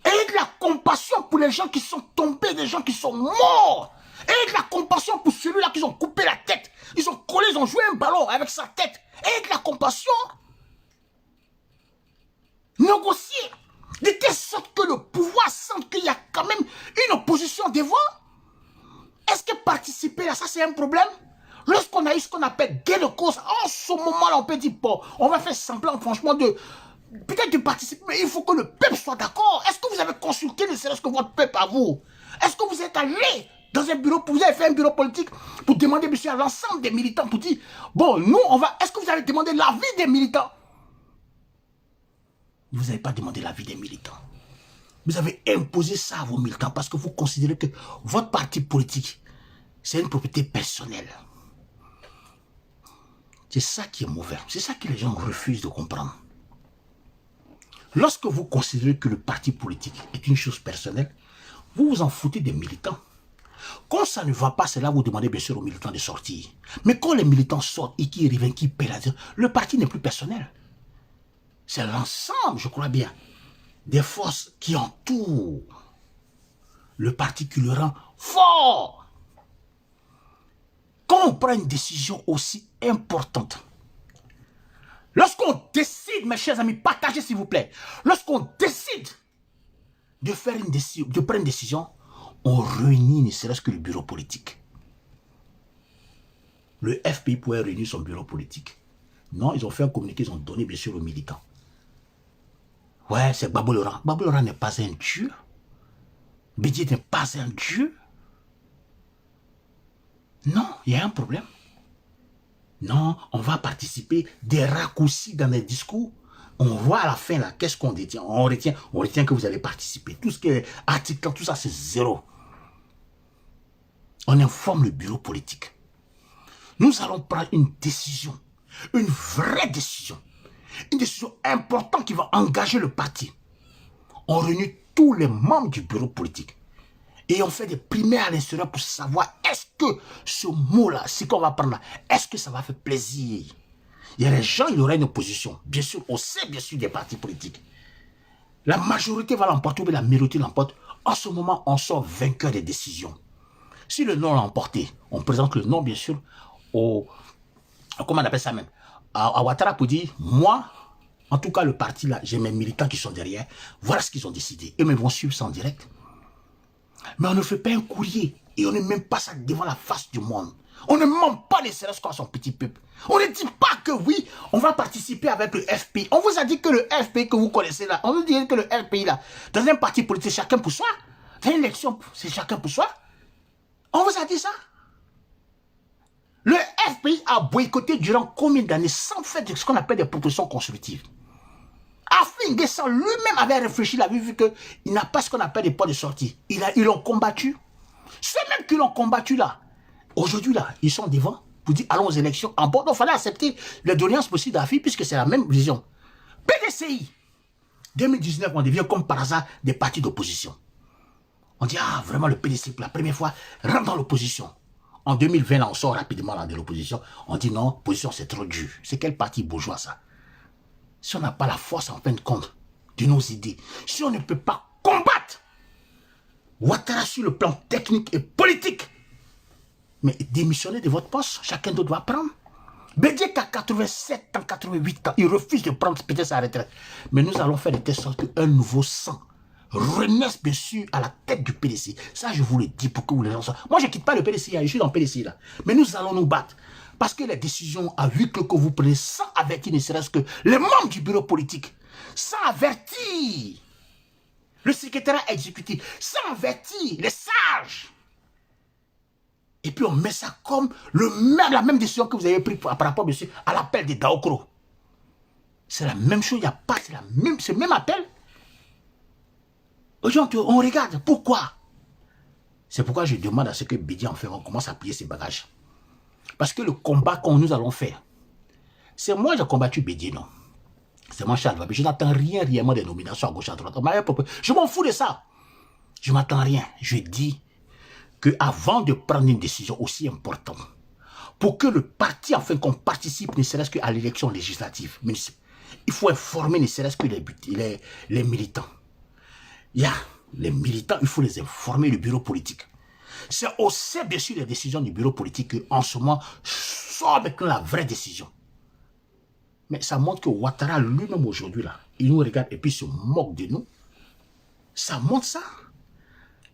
Speaker 1: Et de la compassion pour les gens qui sont tombés, des gens qui sont morts. Et de la compassion pour celui-là qui ont coupé la tête. Ils ont collé, ils ont joué un ballon avec sa tête. Et de la compassion. Négocier. De telle sorte que le pouvoir sente qu'il y a quand même une opposition devant. Est-ce que participer à ça, c'est un problème? Lorsqu'on a eu ce qu'on appelle gain de cause, en ce moment-là, on peut dire, bon, on va faire semblant, franchement, de peut-être de participer, mais il faut que le peuple soit d'accord. Est-ce que vous avez consulté ne serait-ce que votre peuple à vous? Est-ce que vous êtes allé dans un bureau, vous avez fait un bureau politique pour demander, monsieur, à l'ensemble des militants, pour dire, bon, nous, on va, est-ce que vous avez demandé l'avis des militants? Vous n'avez pas demandé l'avis des militants. Vous avez imposé ça à vos militants parce que vous considérez que votre parti politique, c'est une propriété personnelle. C'est ça qui est mauvais. C'est ça que les gens refusent de comprendre. Lorsque vous considérez que le parti politique est une chose personnelle, vous vous en foutez des militants. Quand ça ne va pas, c'est là où vous demandez bien sûr aux militants de sortir. Mais quand les militants sortent et qu'ils reviennent, qu'ils paient la dire, le parti n'est plus personnel. C'est l'ensemble, je crois bien, des forces qui entourent le parti qui le rend fort. Quand on prend une décision aussi importante, lorsqu'on décide, mes chers amis, partagez s'il vous plaît, lorsqu'on décide de faire une décision, de prendre une décision, on réunit ne serait-ce que le bureau politique. Le FPI pouvait réunir son bureau politique. Non, ils ont fait un communiqué, ils ont donné bien sûr aux militants. Ouais, c'est Gbagbo Laurent. Gbagbo Laurent n'est pas un dieu. Bédié n'est pas un dieu. Non, il y a un problème. Non, on va participer des raccourcis dans les discours. On voit à la fin, là, qu'est-ce qu'on détient? On retient que vous allez participer. Tout ce qui est article, tout ça, c'est zéro. On informe le bureau politique. Nous allons prendre une décision, une vraie décision. Une décision importante qui va engager le parti. On réunit tous les membres du bureau politique. Et on fait des primaires à l'intérieur pour savoir est-ce que ce mot-là, ce qu'on va prendre là, est-ce que ça va faire plaisir? Il y a des gens, il y aura une opposition. Bien sûr, on sait bien sûr des partis politiques. La majorité va l'emporter ou la minorité l'emporte. En ce moment, on sort vainqueur des décisions. Si le nom l'a emporté, on présente le nom bien sûr au... Comment on appelle ça même? À Ouattara pour dire, moi, en tout cas le parti là, j'ai mes militants qui sont derrière, voilà ce qu'ils ont décidé. Eux-mêmes vont suivre ça en direct. Mais on ne fait pas un courrier et on ne met pas ça devant la face du monde. On ne ment pas les CRS à son petit peuple. On ne dit pas que oui, on va participer avec le FPI. On vous a dit que le FPI que vous connaissez là, on vous dit que le FPI là, dans un parti politique, chacun pour soi. Dans une élection, c'est chacun pour soi. On vous a dit ça? Le FPI a boycotté durant combien d'années sans faire ce qu'on appelle des propositions constructives? Afin Guessan lui-même avait réfléchi, il avait vu qu'il n'a pas ce qu'on appelle des points de sortie. Ils l'ont combattu. Ceux même qui l'ont combattu là, aujourd'hui là, ils sont devant pour dire allons aux élections. En bon, il fallait accepter les doléances possibles d'AFI puisque c'est la même vision. PDCI, 2019, on devient comme par hasard des partis d'opposition. On dit ah vraiment le PDCI pour la première fois rentre dans l'opposition. En 2020, là, on sort rapidement là, de l'opposition. On dit non, l'opposition c'est trop dur. C'est quel parti bourgeois ça? Si on n'a pas la force en fin de compte de nos idées, si on ne peut pas combattre Ouattara sur le plan technique et politique, mais démissionnez de votre poste, chacun d'autre va prendre. Bédié qui a 87 ans, 88 ans, il refuse de prendre peut-être sa retraite. Mais nous allons faire de telle sorte qu'un nouveau sang renaisse bien sûr à la tête du PDC. Ça je vous le dis pour que vous les gens soient. Moi je ne quitte pas le PDC, je suis dans le PDC là. Mais nous allons nous battre. Parce que les décisions à huis clos que vous prenez sans avertir ne serait-ce que les membres du bureau politique, sans avertir le secrétariat exécutif, sans avertir les sages. Et puis on met ça comme la même décision que vous avez prise par rapport, monsieur, à l'appel de Daokro. C'est la même chose, il n'y a pas, c'est le même appel. Aujourd'hui, on regarde, pourquoi? C'est pourquoi je demande à ce que Bédi en fait, on commence à plier ses bagages. Parce que le combat que nous allons faire, c'est moi qui ai combattu Bédi, non? C'est moi Charles Babé, je n'attends rien réellement des nominations à gauche à droite. Je m'en fous de ça. Je m'attends rien. Je dis que avant de prendre une décision aussi importante, pour que le parti, enfin qu'on participe ne serait-ce qu'à l'élection législative, il faut informer ne serait-ce que les militants. Il y a les militants, il faut les informer, le bureau politique. C'est aussi bien sûr les décisions du bureau politique qu'en ce moment sort avec la vraie décision. Mais ça montre que Ouattara lui-même aujourd'hui, là, il nous regarde et puis se moque de nous. Ça montre ça.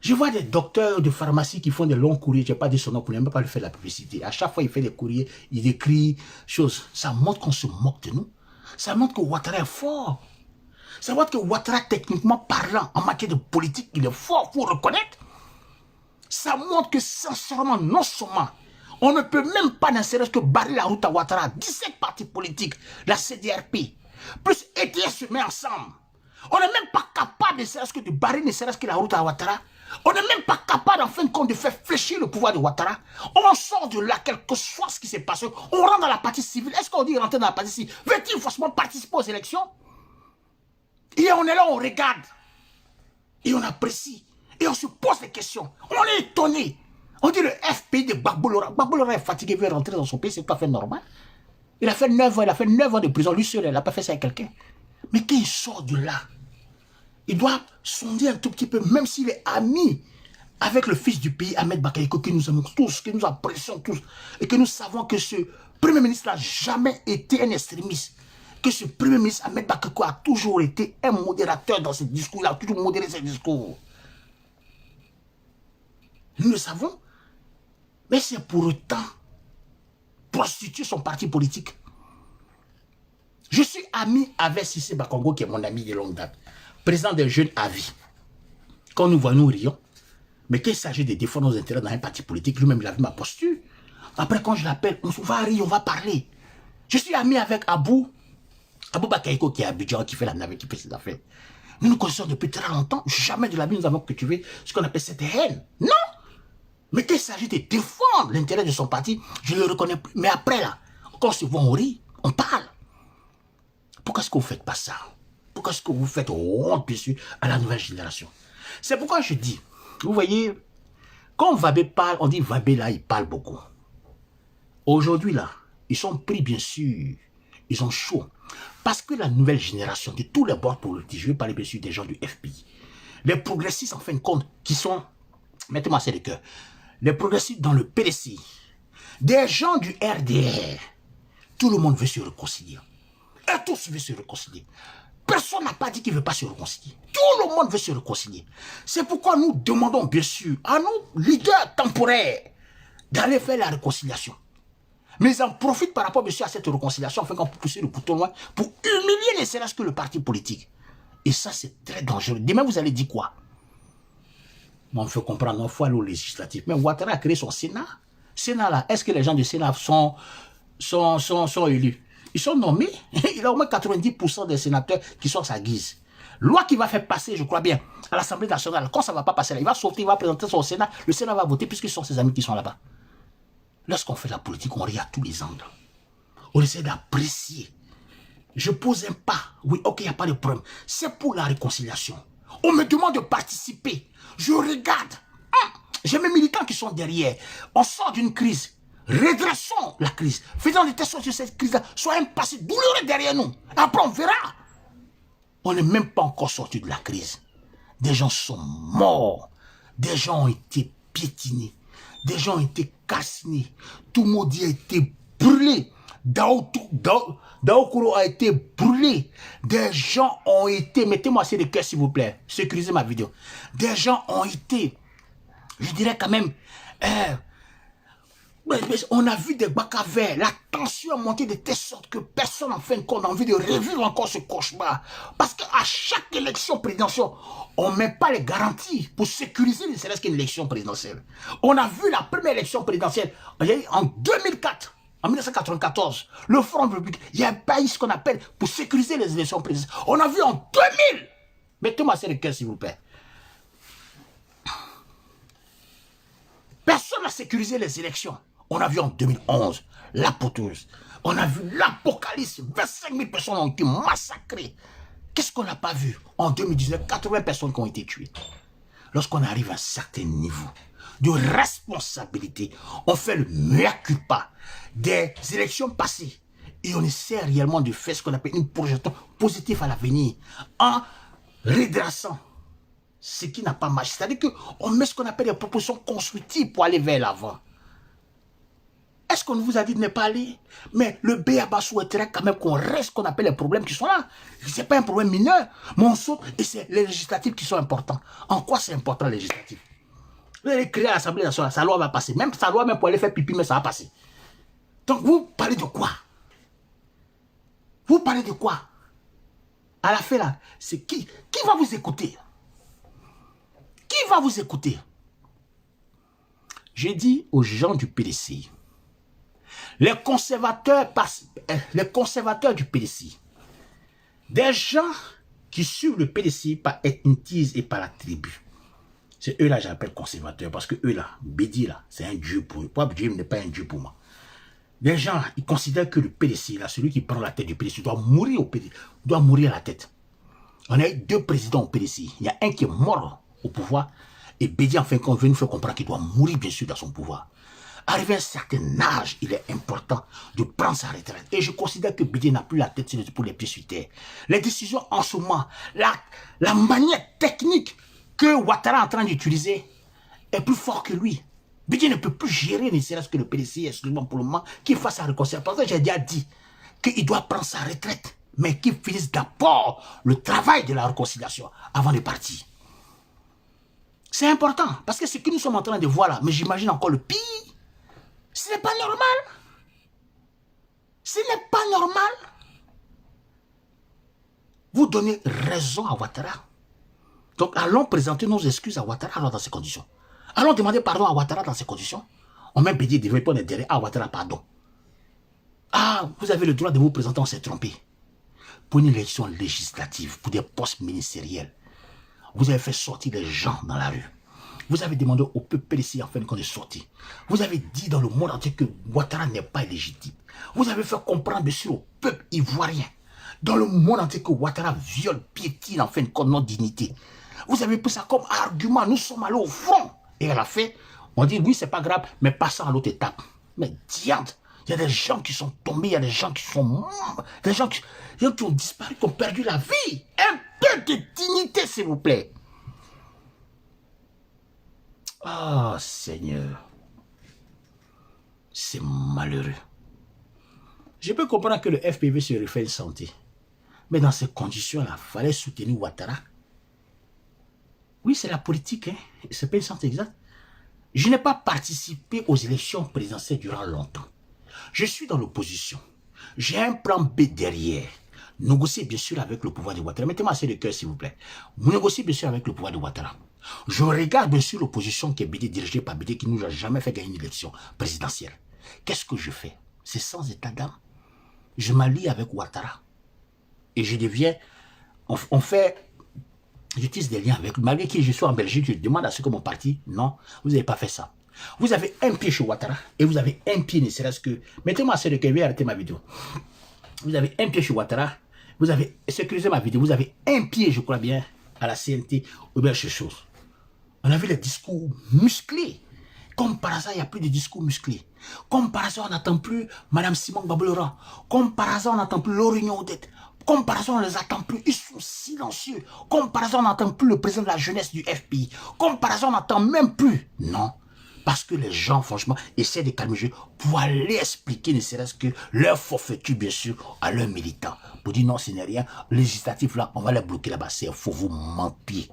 Speaker 1: Je vois des docteurs de pharmacie qui font des longs courriers, je n'ai pas dit son nom pour ne même pas lui faire la publicité. À chaque fois, il fait des courriers, il écrit choses. Ça montre qu'on se moque de nous. Ça montre que Ouattara est fort. Ça montre que Ouattara, techniquement parlant, en matière de politique, il est fort, il faut reconnaître. Ça montre que sincèrement, non seulement, on ne peut même pas n'insérer que barrer la route à Ouattara. 17 partis politiques, la CDRP, plus ETS se met ensemble. On n'est même pas capable de barrer ne serait-ce que la route à Ouattara. On n'est même pas capable, en fin de compte, de faire fléchir le pouvoir de Ouattara. On sort de là, quel que soit ce qui s'est passé. On rentre dans la partie civile. Est-ce qu'on dit rentrer dans la partie civile? Veut-il forcément participer aux élections? Et on est là, on regarde. Et on apprécie. Et on se pose des questions. On est étonné. On dit le FPI de Gbagbo Lora. Gbagbo Lora est fatigué, il veut rentrer dans son pays, c'est tout à fait normal. Il a fait 9 ans, il a fait 9 ans de prison. Lui seul, il n'a pas fait ça avec quelqu'un. Mais quand il sort de là, il doit sonder un tout petit peu, même s'il est ami avec le fils du pays, Ahmed Bakayoko, que nous aimons tous, que nous apprécions tous, et que nous savons que ce Premier ministre n'a jamais été un extrémiste, que ce Premier ministre, Ahmed Bakayoko, a toujours été un modérateur dans ses discours, il a toujours modéré ses discours. Nous le savons, mais c'est pour autant prostituer son parti politique. Je suis ami avec Cissé Bakongo, qui est mon ami de longue date, président des jeunes à vie. Quand nous voyons, nous rions. Mais quand il s'agit de défendre nos intérêts dans un parti politique, lui-même, il a vu ma posture. Après, quand je l'appelle, on va rire, on va parler. Je suis ami avec Abou Bakayoko, qui est à Abidjan, qui fait la navette, qui fait ses affaires. Nous nous connaissons depuis très longtemps. Jamais de la vie, nous avons cultivé ce qu'on appelle cette haine. Non! Mais quand il s'agit de défendre l'intérêt de son parti, je ne le reconnais plus. Mais après, là, quand on se voit, on rit, on parle. Pourquoi est-ce que vous ne faites pas ça? Pourquoi est-ce que vous faites honte, bien sûr, à la nouvelle génération? C'est pourquoi je dis, vous voyez, quand Vabé parle, on dit Vabé là, il parle beaucoup. Aujourd'hui là, ils sont pris, bien sûr, ils ont chaud. Parce que la nouvelle génération, de tous les bords politiques, je vais parler bien sûr des gens du FPI, les progressistes en fin de compte, qui sont, mettez-moi ça de cœur, les progressistes dans le PDC, des gens du RDR, tout le monde veut se réconcilier. Et tous veulent se réconcilier. Personne n'a pas dit qu'il ne veut pas se réconcilier. Tout le monde veut se réconcilier. C'est pourquoi nous demandons bien sûr à nos leaders temporaires d'aller faire la réconciliation. Mais ils en profitent par rapport bien sûr à cette réconciliation afin qu'on puisse pousser le bouton loin pour humilier ne serait-ce que le parti politique. Et ça c'est très dangereux. Demain vous allez dire quoi? Moi, on me fait comprendre, il faut aller au législatif. Mais Ouattara a créé son Sénat. Sénat là, est-ce que les gens du Sénat sont élus? Ils sont nommés. Il a au moins 90% des sénateurs qui sont à sa guise. Loi qui va faire passer, je crois bien, à l'Assemblée nationale. Quand ça ne va pas passer là, il va sortir, il va présenter son Sénat. Le Sénat va voter puisque ce sont ses amis qui sont là-bas. Lorsqu'on fait la politique, on regarde tous les angles. On essaie d'apprécier. Je pose un pas. Oui, ok, il n'y a pas de problème. C'est pour la réconciliation. On me demande de participer. Je regarde. J'ai mes militants qui sont derrière. On sort d'une crise. Redressons la crise. Faisons des tests sur cette crise-là. Soit un passé douloureux derrière nous. Après, on verra. On n'est même pas encore sorti de la crise. Des gens sont morts. Des gens ont été piétinés. Des gens ont été cassinés. Tout le monde a été brûlé. Daokuro a été brûlé. Des gens ont été... Mettez-moi assez de cœur, s'il vous plaît. Sécurisez ma vidéo. Des gens ont été... Je dirais quand même... Mais on a vu des bacs à verre, la tension a monté de telle sorte que personne en fin de compte n'a envie de revivre encore ce cauchemar. Parce qu'à chaque élection présidentielle, on ne met pas les garanties pour sécuriser ne serait-ce qu'une élection présidentielle. On a vu la première élection présidentielle en 2004, en 1994, le Front Républicain, il y a un pays ce qu'on appelle pour sécuriser les élections présidentielles. On a vu en 2000, mettez-moi ça le cœur s'il vous plaît. Personne n'a sécurisé les élections. On a vu en 2011 l'apothéose. On a vu l'apocalypse. 25 000 personnes ont été massacrées. Qu'est-ce qu'on n'a pas vu? En 2019, 80 personnes qui ont été tuées. Lorsqu'on arrive à un certain niveau de responsabilité, on fait le mea culpa des élections passées. Et on essaie réellement de faire ce qu'on appelle une projection positive à l'avenir en redressant ce qui n'a pas marché. C'est-à-dire qu'on met ce qu'on appelle des propositions constructives pour aller vers l'avant. Est-ce qu'on vous a dit de ne pas aller? Mais le BABA souhaiterait quand même qu'on reste ce qu'on appelle les problèmes qui sont là. Ce n'est pas un problème mineur, mais on saute et c'est les législatifs qui sont importants. En quoi c'est important les législatifs? Vous allez créer à l'Assemblée nationale, sa loi va passer. Même sa loi, même pour aller faire pipi, mais ça va passer. Donc vous parlez de quoi? Vous parlez de quoi? À la fin là, c'est qui va vous écouter? Qui va vous écouter? J'ai dit aux gens du PDC, les conservateurs du PDC, des gens qui suivent le PDC par ethnitise et par la tribu. C'est eux là j'appelle conservateurs parce que eux là, Bédi là, c'est un dieu pour eux. Dieu n'est pas un dieu pour moi. Les gens, ils considèrent que le PDC là, celui qui prend la tête du PDC doit mourir au PDC, doit mourir à la tête. On a eu 2 présidents au PDC. Il y a un qui est mort au pouvoir et Bédi en fin de compte veut nous faire comprendre qu'il doit mourir bien sûr dans son pouvoir. Arrivé à un certain âge, il est important de prendre sa retraite. Et je considère que Bédi n'a plus la tête pour les pieds sur terre. Les décisions en ce moment, la manière technique que Ouattara est en train d'utiliser est plus fort que lui. Bédi ne peut plus gérer, ne serait-ce que le PDC, excusez-moi pour le moment, qu'il fasse sa réconciliation. Parce que j'ai déjà dit qu'il doit prendre sa retraite, mais qu'il finisse d'abord le travail de la réconciliation avant de partir. C'est important, parce que ce que nous sommes en train de voir là, mais j'imagine encore le pire, ce n'est pas normal. Ce n'est pas normal. Vous donnez raison à Ouattara. Donc allons présenter nos excuses à Ouattara dans ces conditions. Allons demander pardon à Ouattara dans ces conditions. On m'a dit de répondre derrière à Ouattara pardon. Ah, vous avez le droit de vous présenter, on s'est trompé. Pour une élection législative, pour des postes ministériels, vous avez fait sortir les gens dans la rue. Vous avez demandé au peuple PDC en fin de compte de sortir. Vous avez dit dans le monde entier que Ouattara n'est pas légitime. Vous avez fait comprendre bien sûr au peuple ivoirien dans le monde entier que Ouattara viole, piétine en fin de compte notre dignité. Vous avez pris ça comme argument. Nous sommes allés au front. Et à la fin, on dit oui, c'est pas grave, mais passons à l'autre étape. Mais diante, il y a des gens qui sont tombés, il y a des gens qui sont morts, des gens qui ont disparu, qui ont perdu la vie. Un peu de dignité, s'il vous plaît. Ah, Seigneur. C'est malheureux. Je peux comprendre que le FPV se refait une santé. Mais dans ces conditions-là, il fallait soutenir Ouattara. Oui, c'est la politique, hein. C'est pas une santé exacte. Je n'ai pas participé aux élections présidentielles durant longtemps. Je suis dans l'opposition. J'ai un plan B derrière. Négocier bien sûr avec le pouvoir de Ouattara. Mettez-moi assez de cœur, s'il vous plaît. Négocier bien sûr avec le pouvoir de Ouattara. Je regarde bien sûr l'opposition qui est Bédi, dirigée par Bédi, qui ne nous a jamais fait gagner une élection présidentielle. Qu'est-ce que je fais? C'est sans état d'âme. Je m'allie avec Ouattara. Et je deviens... On fait... J'utilise des liens avec... Malgré que je suis en Belgique, je demande à ce que mon parti... Non, vous n'avez pas fait ça. Vous avez un pied chez Ouattara et vous avez un pied, ne serait-ce que... Mettez-moi assez de cœur, je vais arrêter ma vidéo. Vous avez un pied chez Ouattara. Vous avez... Sécurisez ma vidéo. Vous avez un pied, je crois bien, à la CNT ou bien chez Chose. On a vu les discours musclés. Comme par hasard, il n'y a plus de discours musclés. Comme par hasard, on n'attend plus Mme Simon Babelora. Comme par hasard, on n'attend plus l'Orion Odette. Comme par hasard, on ne les attend plus. Ils sont silencieux. Comme par hasard, on n'entend plus le président de la jeunesse du FPI. Comme par hasard, on n'entend même plus. Non. Parce que les gens, franchement, essaient de calmer le jeu pour aller expliquer, ne serait-ce que leur forfaiture, bien sûr, à leurs militants. Pour dire non, ce n'est rien. Législatif, là, on va les bloquer là-bas. C'est faux, vous mentez.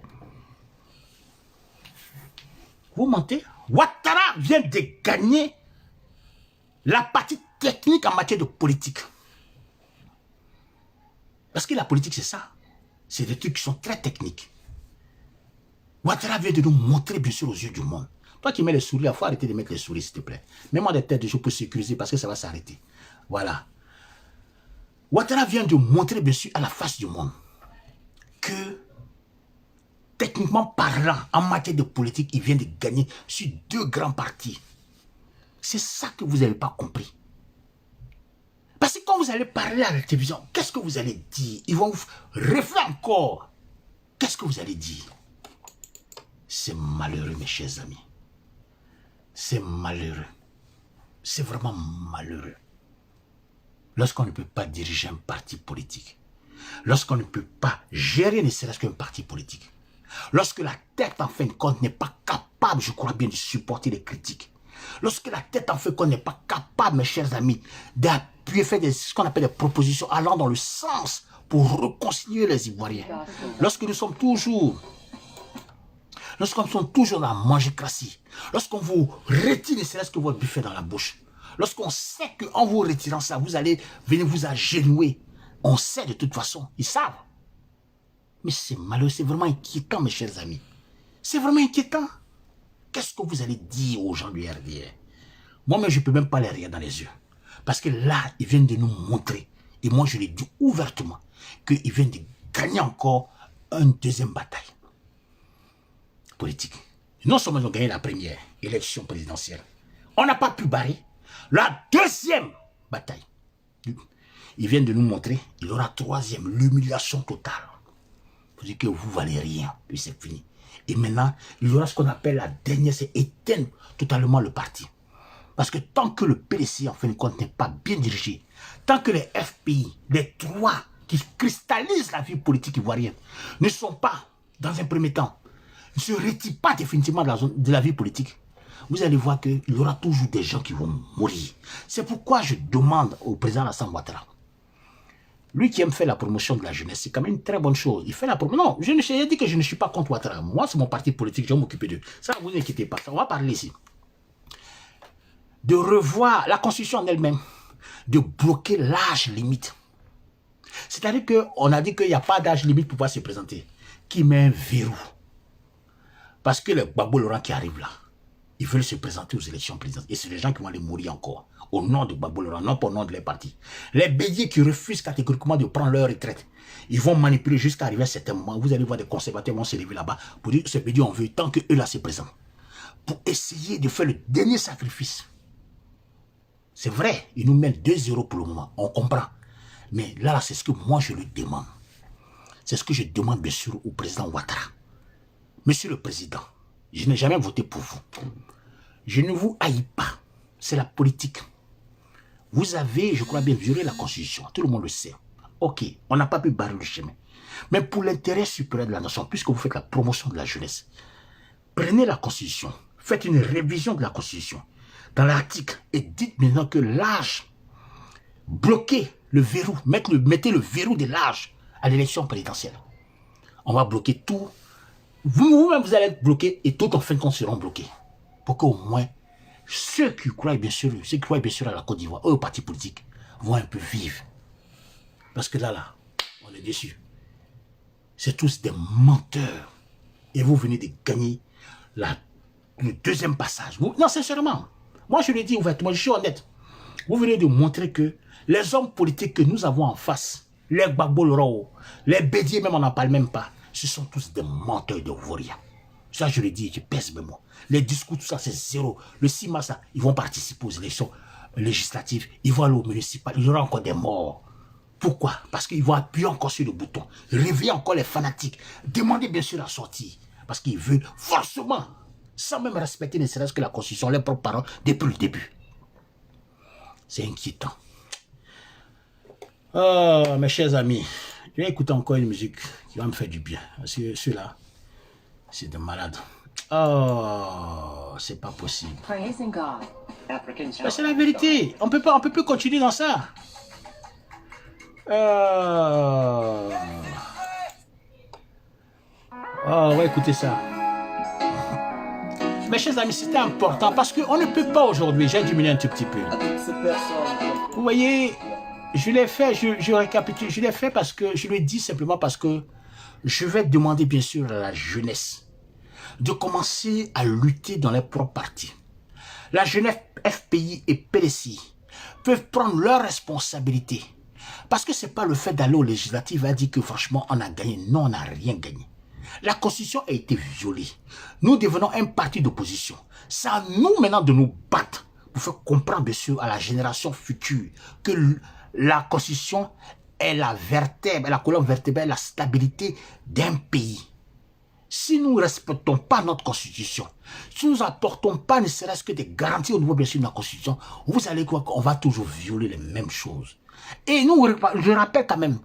Speaker 1: Vous mentez? Ouattara vient de gagner La partie technique en matière de politique. Parce que la politique, c'est ça. C'est des trucs qui sont très techniques. Ouattara vient de nous montrer, bien sûr, aux yeux du monde. Toi qui mets les souris, il faut arrêter de mettre les souris, s'il te plaît. Mets-moi des têtes de jeu pour sécuriser parce que ça va s'arrêter. Voilà. Ouattara vient de montrer, bien sûr, à la face du monde que, techniquement parlant, en matière de politique, il vient de gagner sur 2 grands partis. C'est ça que vous n'avez pas compris. Parce que quand vous allez parler à la télévision, qu'est-ce que vous allez dire? Ils vont vous refaire encore. Qu'est-ce que vous allez dire? C'est malheureux, mes chers amis. C'est malheureux. C'est vraiment malheureux. Lorsqu'on ne peut pas diriger un parti politique. Lorsqu'on ne peut pas gérer ne serait-ce qu'un parti politique. Lorsque la tête, en fin de compte, n'est pas capable, je crois bien, de supporter les critiques. Lorsque la tête, en fin de compte, n'est pas capable, mes chers amis, d'appuyer, faire ce qu'on appelle des propositions allant dans le sens pour réconcilier les Ivoiriens. Lorsque nous sommes toujours dans la mangécratie, lorsqu'on vous retire ne serait-ce que votre buffet dans la bouche, lorsqu'on sait qu'en vous retirant ça, vous allez venir vous agenouiller, on sait de toute façon, ils savent. Mais c'est malheureux, c'est vraiment inquiétant, mes chers amis. C'est vraiment inquiétant. Qu'est-ce que vous allez dire aux gens du RDR? Moi-même, je ne peux même pas les regarder dans les yeux. Parce que là, ils viennent de nous montrer, et moi je l'ai dit ouvertement, qu'ils viennent de gagner encore une deuxième bataille politique. Non seulement ils ont gagné la première élection présidentielle, on n'a pas pu barrer la deuxième bataille. Ils viennent de nous montrer, il y aura troisième, l'humiliation totale. Vous dites que vous ne valez rien, puis c'est fini. Et maintenant, il y aura ce qu'on appelle la dernière, c'est éteindre totalement le parti. Parce que tant que le PDC, en fin de compte, n'est pas bien dirigé, tant que les FPI, les 3 qui cristallisent la vie politique ivoirienne, ne sont pas, dans un premier temps, ne se retirent pas définitivement de la vie politique, vous allez voir qu'il y aura toujours des gens qui vont mourir. C'est pourquoi je demande au président Alassane Ouattara, lui qui aime faire la promotion de la jeunesse, c'est quand même une très bonne chose. Il fait la promotion. Non, j'ai dit que je ne suis pas contre Ouattara. Moi, c'est mon parti politique, je vais m'occuper d'eux. Ça, vous inquiétez pas. On va parler ici. De revoir la Constitution en elle-même, de bloquer l'âge limite. C'est-à-dire qu'on a dit qu'il n'y a pas d'âge limite pour pouvoir se présenter. Qui met un verrou. Parce que les Gbagbo Laurent qui arrivent là, ils veulent se présenter aux élections présidentielles. Et c'est les gens qui vont aller mourir encore. Au nom de Gbagbo Laurent, non pas au nom de leur parti. Les béliers qui refusent catégoriquement de prendre leur retraite, ils vont manipuler jusqu'à arriver à un certain moment. Vous allez voir des conservateurs vont se lever là-bas pour dire que ce bélier on veut tant qu'eux là se présentent. Pour essayer de faire le dernier sacrifice. C'est vrai, ils nous mettent 2 € pour le moment, on comprend. Mais là, c'est ce que moi je lui demande. C'est ce que je demande bien sûr au président Ouattara. Monsieur le Président, je n'ai jamais voté pour vous. Je ne vous haïs pas. C'est la politique. Vous avez, je crois bien, violé la Constitution. Tout le monde le sait. Ok, on n'a pas pu barrer le chemin. Mais pour l'intérêt supérieur de la nation, puisque vous faites la promotion de la jeunesse, prenez la Constitution, faites une révision de la Constitution dans l'article et dites maintenant que l'âge, bloquez le verrou, mettez le verrou de l'âge à l'élection présidentielle. On va bloquer tout. Vous-même, vous allez être bloqué et tout en fin de compte seront bloqués. Pour qu'au moins, ceux qui croient bien sûr à la Côte d'Ivoire, aux partis politiques, vont un peu vivre. Parce que là, on est déçus. C'est tous des menteurs. Et vous venez de gagner le deuxième passage. Non, sincèrement, moi je le dis ouvertement, je suis honnête. Vous venez de montrer que les hommes politiques que nous avons en face, les Gbagbo Laurent, les Bédier même, on n'en parle même pas. Ce sont tous des menteurs de vauriens. Ça, je le dis, je pèse mes mots. Les discours, tout ça, c'est zéro. Le 6 mars, ils vont participer aux élections législatives. Ils vont aller au municipal. Il y aura encore des morts. Pourquoi? Parce qu'ils vont appuyer encore sur le bouton. Réveiller encore les fanatiques. Demander bien sûr la sortie. Parce qu'ils veulent forcément, sans même respecter ne serait-ce que la Constitution, leurs propres parents, depuis le début. C'est inquiétant. Oh, mes chers amis, je vais écouter encore une musique qui va me faire du bien. Parce que celui-là, c'est de malade. Oh, c'est pas possible. C'est la vérité. On peut plus continuer dans ça. Oh, on va écouter ça. Mes chers amis, c'était important parce qu'on ne peut pas aujourd'hui, j'ai diminué un tout petit peu.
Speaker 2: À toutes ces personnes.
Speaker 1: Vous voyez, je l'ai fait, je récapitule, je l'ai fait parce que, je le dis simplement parce que je vais demander bien sûr à la jeunesse de commencer à lutter dans les propres partis. La jeunesse FPI et PDCI peuvent prendre leurs responsabilités. Parce que ce n'est pas le fait d'aller aux législatives à dire que franchement on a gagné. Non, on n'a rien gagné. La Constitution a été violée. Nous devenons un parti d'opposition. C'est à nous maintenant de nous battre pour faire comprendre bien sûr à la génération future que la Constitution est la vertèbre, la colonne vertébrale, la stabilité d'un pays. Si nous ne respectons pas notre Constitution, si nous n'apportons pas ne serait-ce que des garanties au niveau bien sûr de la Constitution, vous allez voir qu'on va toujours violer les mêmes choses. Et nous, je rappelle quand même,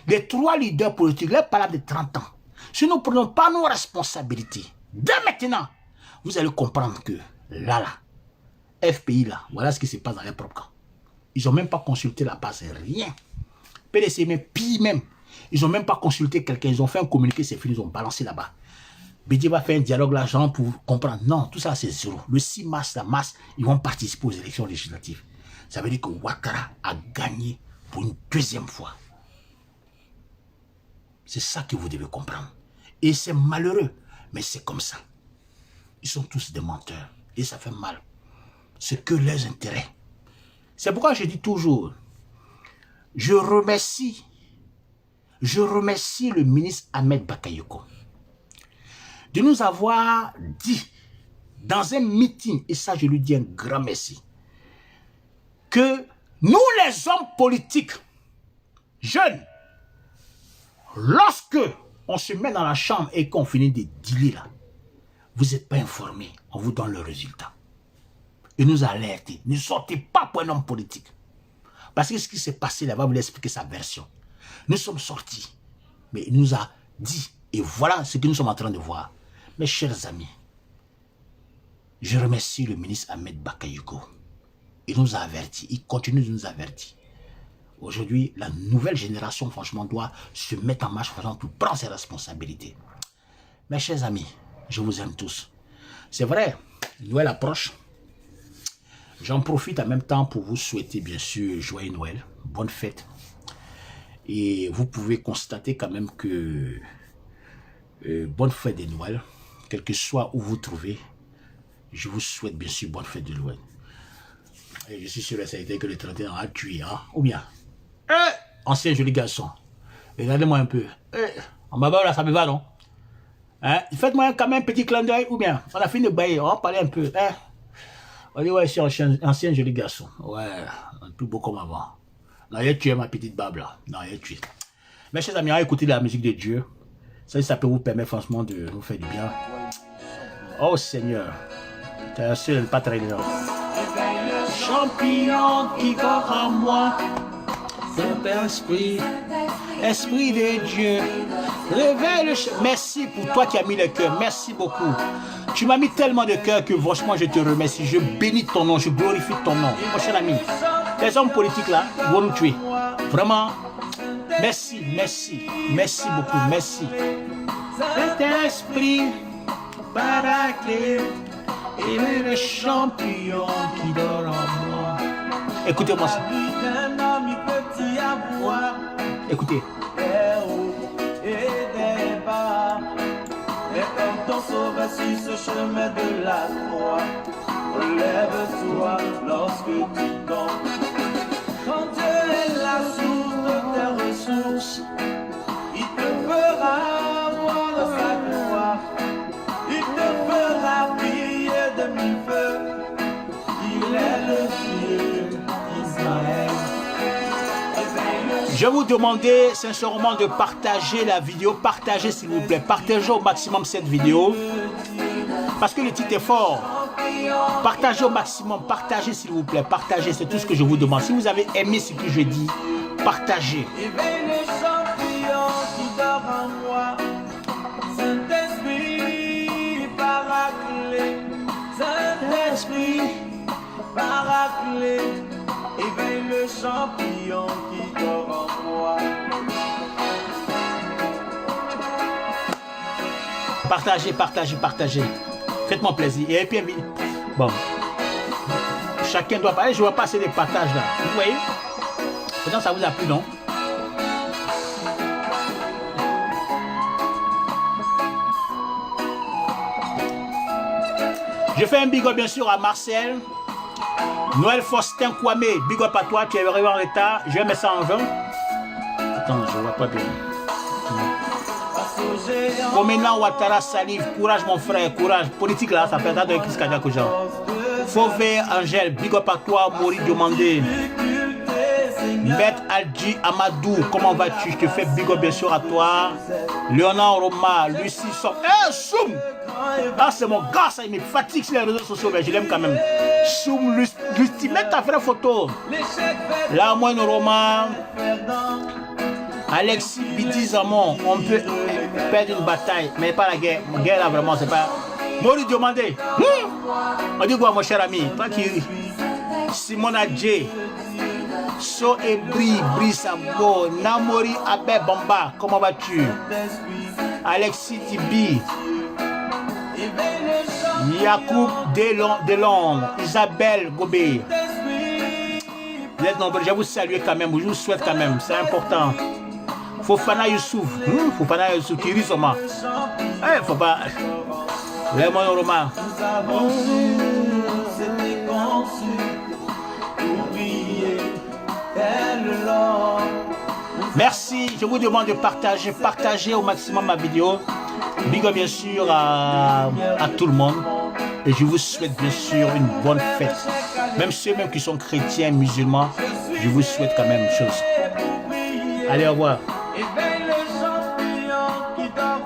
Speaker 1: les 3 leaders politiques, les palabres de 30 ans, si nous ne prenons pas nos responsabilités, dès maintenant, vous allez comprendre que là, FPI là, voilà ce qui se passe dans les propres camps. Ils n'ont même pas consulté la base, rien. PDC, mais pire même, ils n'ont même pas consulté quelqu'un, ils ont fait un communiqué, c'est fini, ils ont balancé là-bas. Bédié va faire un dialogue là-dedans pour comprendre. Non, tout ça c'est zéro. Le 6 mars, la masse, ils vont participer aux élections législatives. Ça veut dire que Ouattara a gagné pour une 2e fois. C'est ça que vous devez comprendre. Et c'est malheureux, mais c'est comme ça. Ils sont tous des menteurs. Et ça fait mal. C'est que leurs intérêts. C'est pourquoi je dis toujours, je remercie le ministre Ahmed Bakayoko de nous avoir dit dans un meeting, et ça je lui dis un grand merci, que nous les hommes politiques, jeunes, lorsque on se met dans la chambre et qu'on finit de dealer là, vous n'êtes pas informés, on vous donne le résultat. Et nous alerter, ne sortez pas pour un homme politique. Parce que ce qui s'est passé là-bas, vous l'expliquer sa version. Nous sommes sortis, mais il nous a dit, et voilà ce que nous sommes en train de voir. Mes chers amis, je remercie le ministre Ahmed Bakayoko. Il nous a avertis, il continue de nous avertir. Aujourd'hui, la nouvelle génération, franchement, doit se mettre en marche pour prendre ses responsabilités. Mes chers amis, je vous aime tous. C'est vrai, Noël approche. J'en profite en même temps pour vous souhaiter, bien sûr, joyeux Noël, bonne fête. Et vous pouvez constater quand même que bonne fête de Noël, quel que soit où vous vous trouvez, je vous souhaite bien sûr bonne fête de Noël. Et je suis sûr que ça a été que le 31 a tué, hein? Ou bien, ancien joli garçon, regardez-moi un peu, en bas là ça me va non? Hein? Faites-moi quand même un petit clin d'œil, ou bien, on a fini de bailler, on va parler un peu, hein? On dit ouais, c'est ancien joli garçon, ouais, plus beau comme avant. Non, il a tué ma petite barbe là, non, il a tué. Mes chers amis, écoutez la musique de Dieu. Ça peut vous permettre franchement de vous faire du bien. Oh Seigneur, t'es sûr, pas très bien. Champion qui corps en moi, Saint-Esprit, Esprit de Dieu, révèle. Merci pour toi qui as mis le cœur, merci beaucoup. Tu m'as mis tellement de cœur que franchement je te remercie, je bénis ton nom, je glorifie ton nom. Mon cher ami, les hommes politiques là vont nous tuer, vraiment. Merci, merci, merci beaucoup, merci. Saint-Esprit, Paraclet, il est le champion qui dort en moi. Écoutez-moi ça. Écoutez.
Speaker 2: Et comme ton sauveur sur ce chemin de la croix, relève-toi lorsque tu tombes. Quand Dieu est la source de tes ressources, il te fera voir sa gloire, il te fera briller de mille feux. Il est le Dieu d'Israël.
Speaker 1: Je vous demandais sincèrement de partager la vidéo. Partagez s'il vous plaît. Partagez au maximum cette vidéo. Parce que le titre est fort. Partagez au maximum. Partagez s'il vous plaît. Partagez, c'est tout ce que je vous demande. Si vous avez aimé ce que je dis, partagez.
Speaker 2: Éveille le champion qui dort en moi. Saint-Esprit, Paraclet. Saint-Esprit, Paraclet. Éveille le champion qui dort en moi.
Speaker 1: Partagez, partagez, partagez. Faites-moi plaisir. Et puis, bon. Chacun doit parler. Je ne vois pas assez de partages là. Vous voyez? Pourtant, ça vous a plu, non? Je fais un big up bien sûr à Marcel. Noël Faustin Kwame, big up à toi, tu es arrivé en retard. Je vais mettre ça en jaune. Attends, je ne vois pas bien. Komena Ouattara Salif, courage mon frère, courage. Politique là, ça fait un de Kiskadja Kojan. Fauvé Angèle, big up à toi, Maurice Diomandé. Maître Alji Amadou, comment vas-tu? Je te fais big up bien sûr à toi. Léonard Roma, Lucie Somme. Eh, Soum! Ah, c'est mon gars, ça, il me fatigue sur les réseaux sociaux, mais je l'aime quand même. Soum, Lucie, mets ta vraie photo. Là, moi, une Roma. Alexis Bidizamon, on peut perdre une bataille, mais pas la guerre. La guerre là, vraiment, c'est pas. Maurice Diomandé. On dit quoi, mon cher ami? Toi qui. Simon Adjé. So et Brissabo, Namori Abe Bamba, comment vas-tu? Alexis Tibi, Yacoub Delon, Isabelle Gobé. Vous êtes nombreux, je vous salue quand même, je vous souhaite quand même, c'est important. Fofana Youssouf, Fofana Youssouf, Kiri Soma. Eh, faut pas. Lémon Roma. Merci, je vous demande de partager au maximum ma vidéo. Big up bien sûr à tout le monde. Et je vous souhaite bien sûr une bonne fête. Même ceux même qui sont chrétiens, musulmans, je vous souhaite quand même une chose. Allez, au revoir.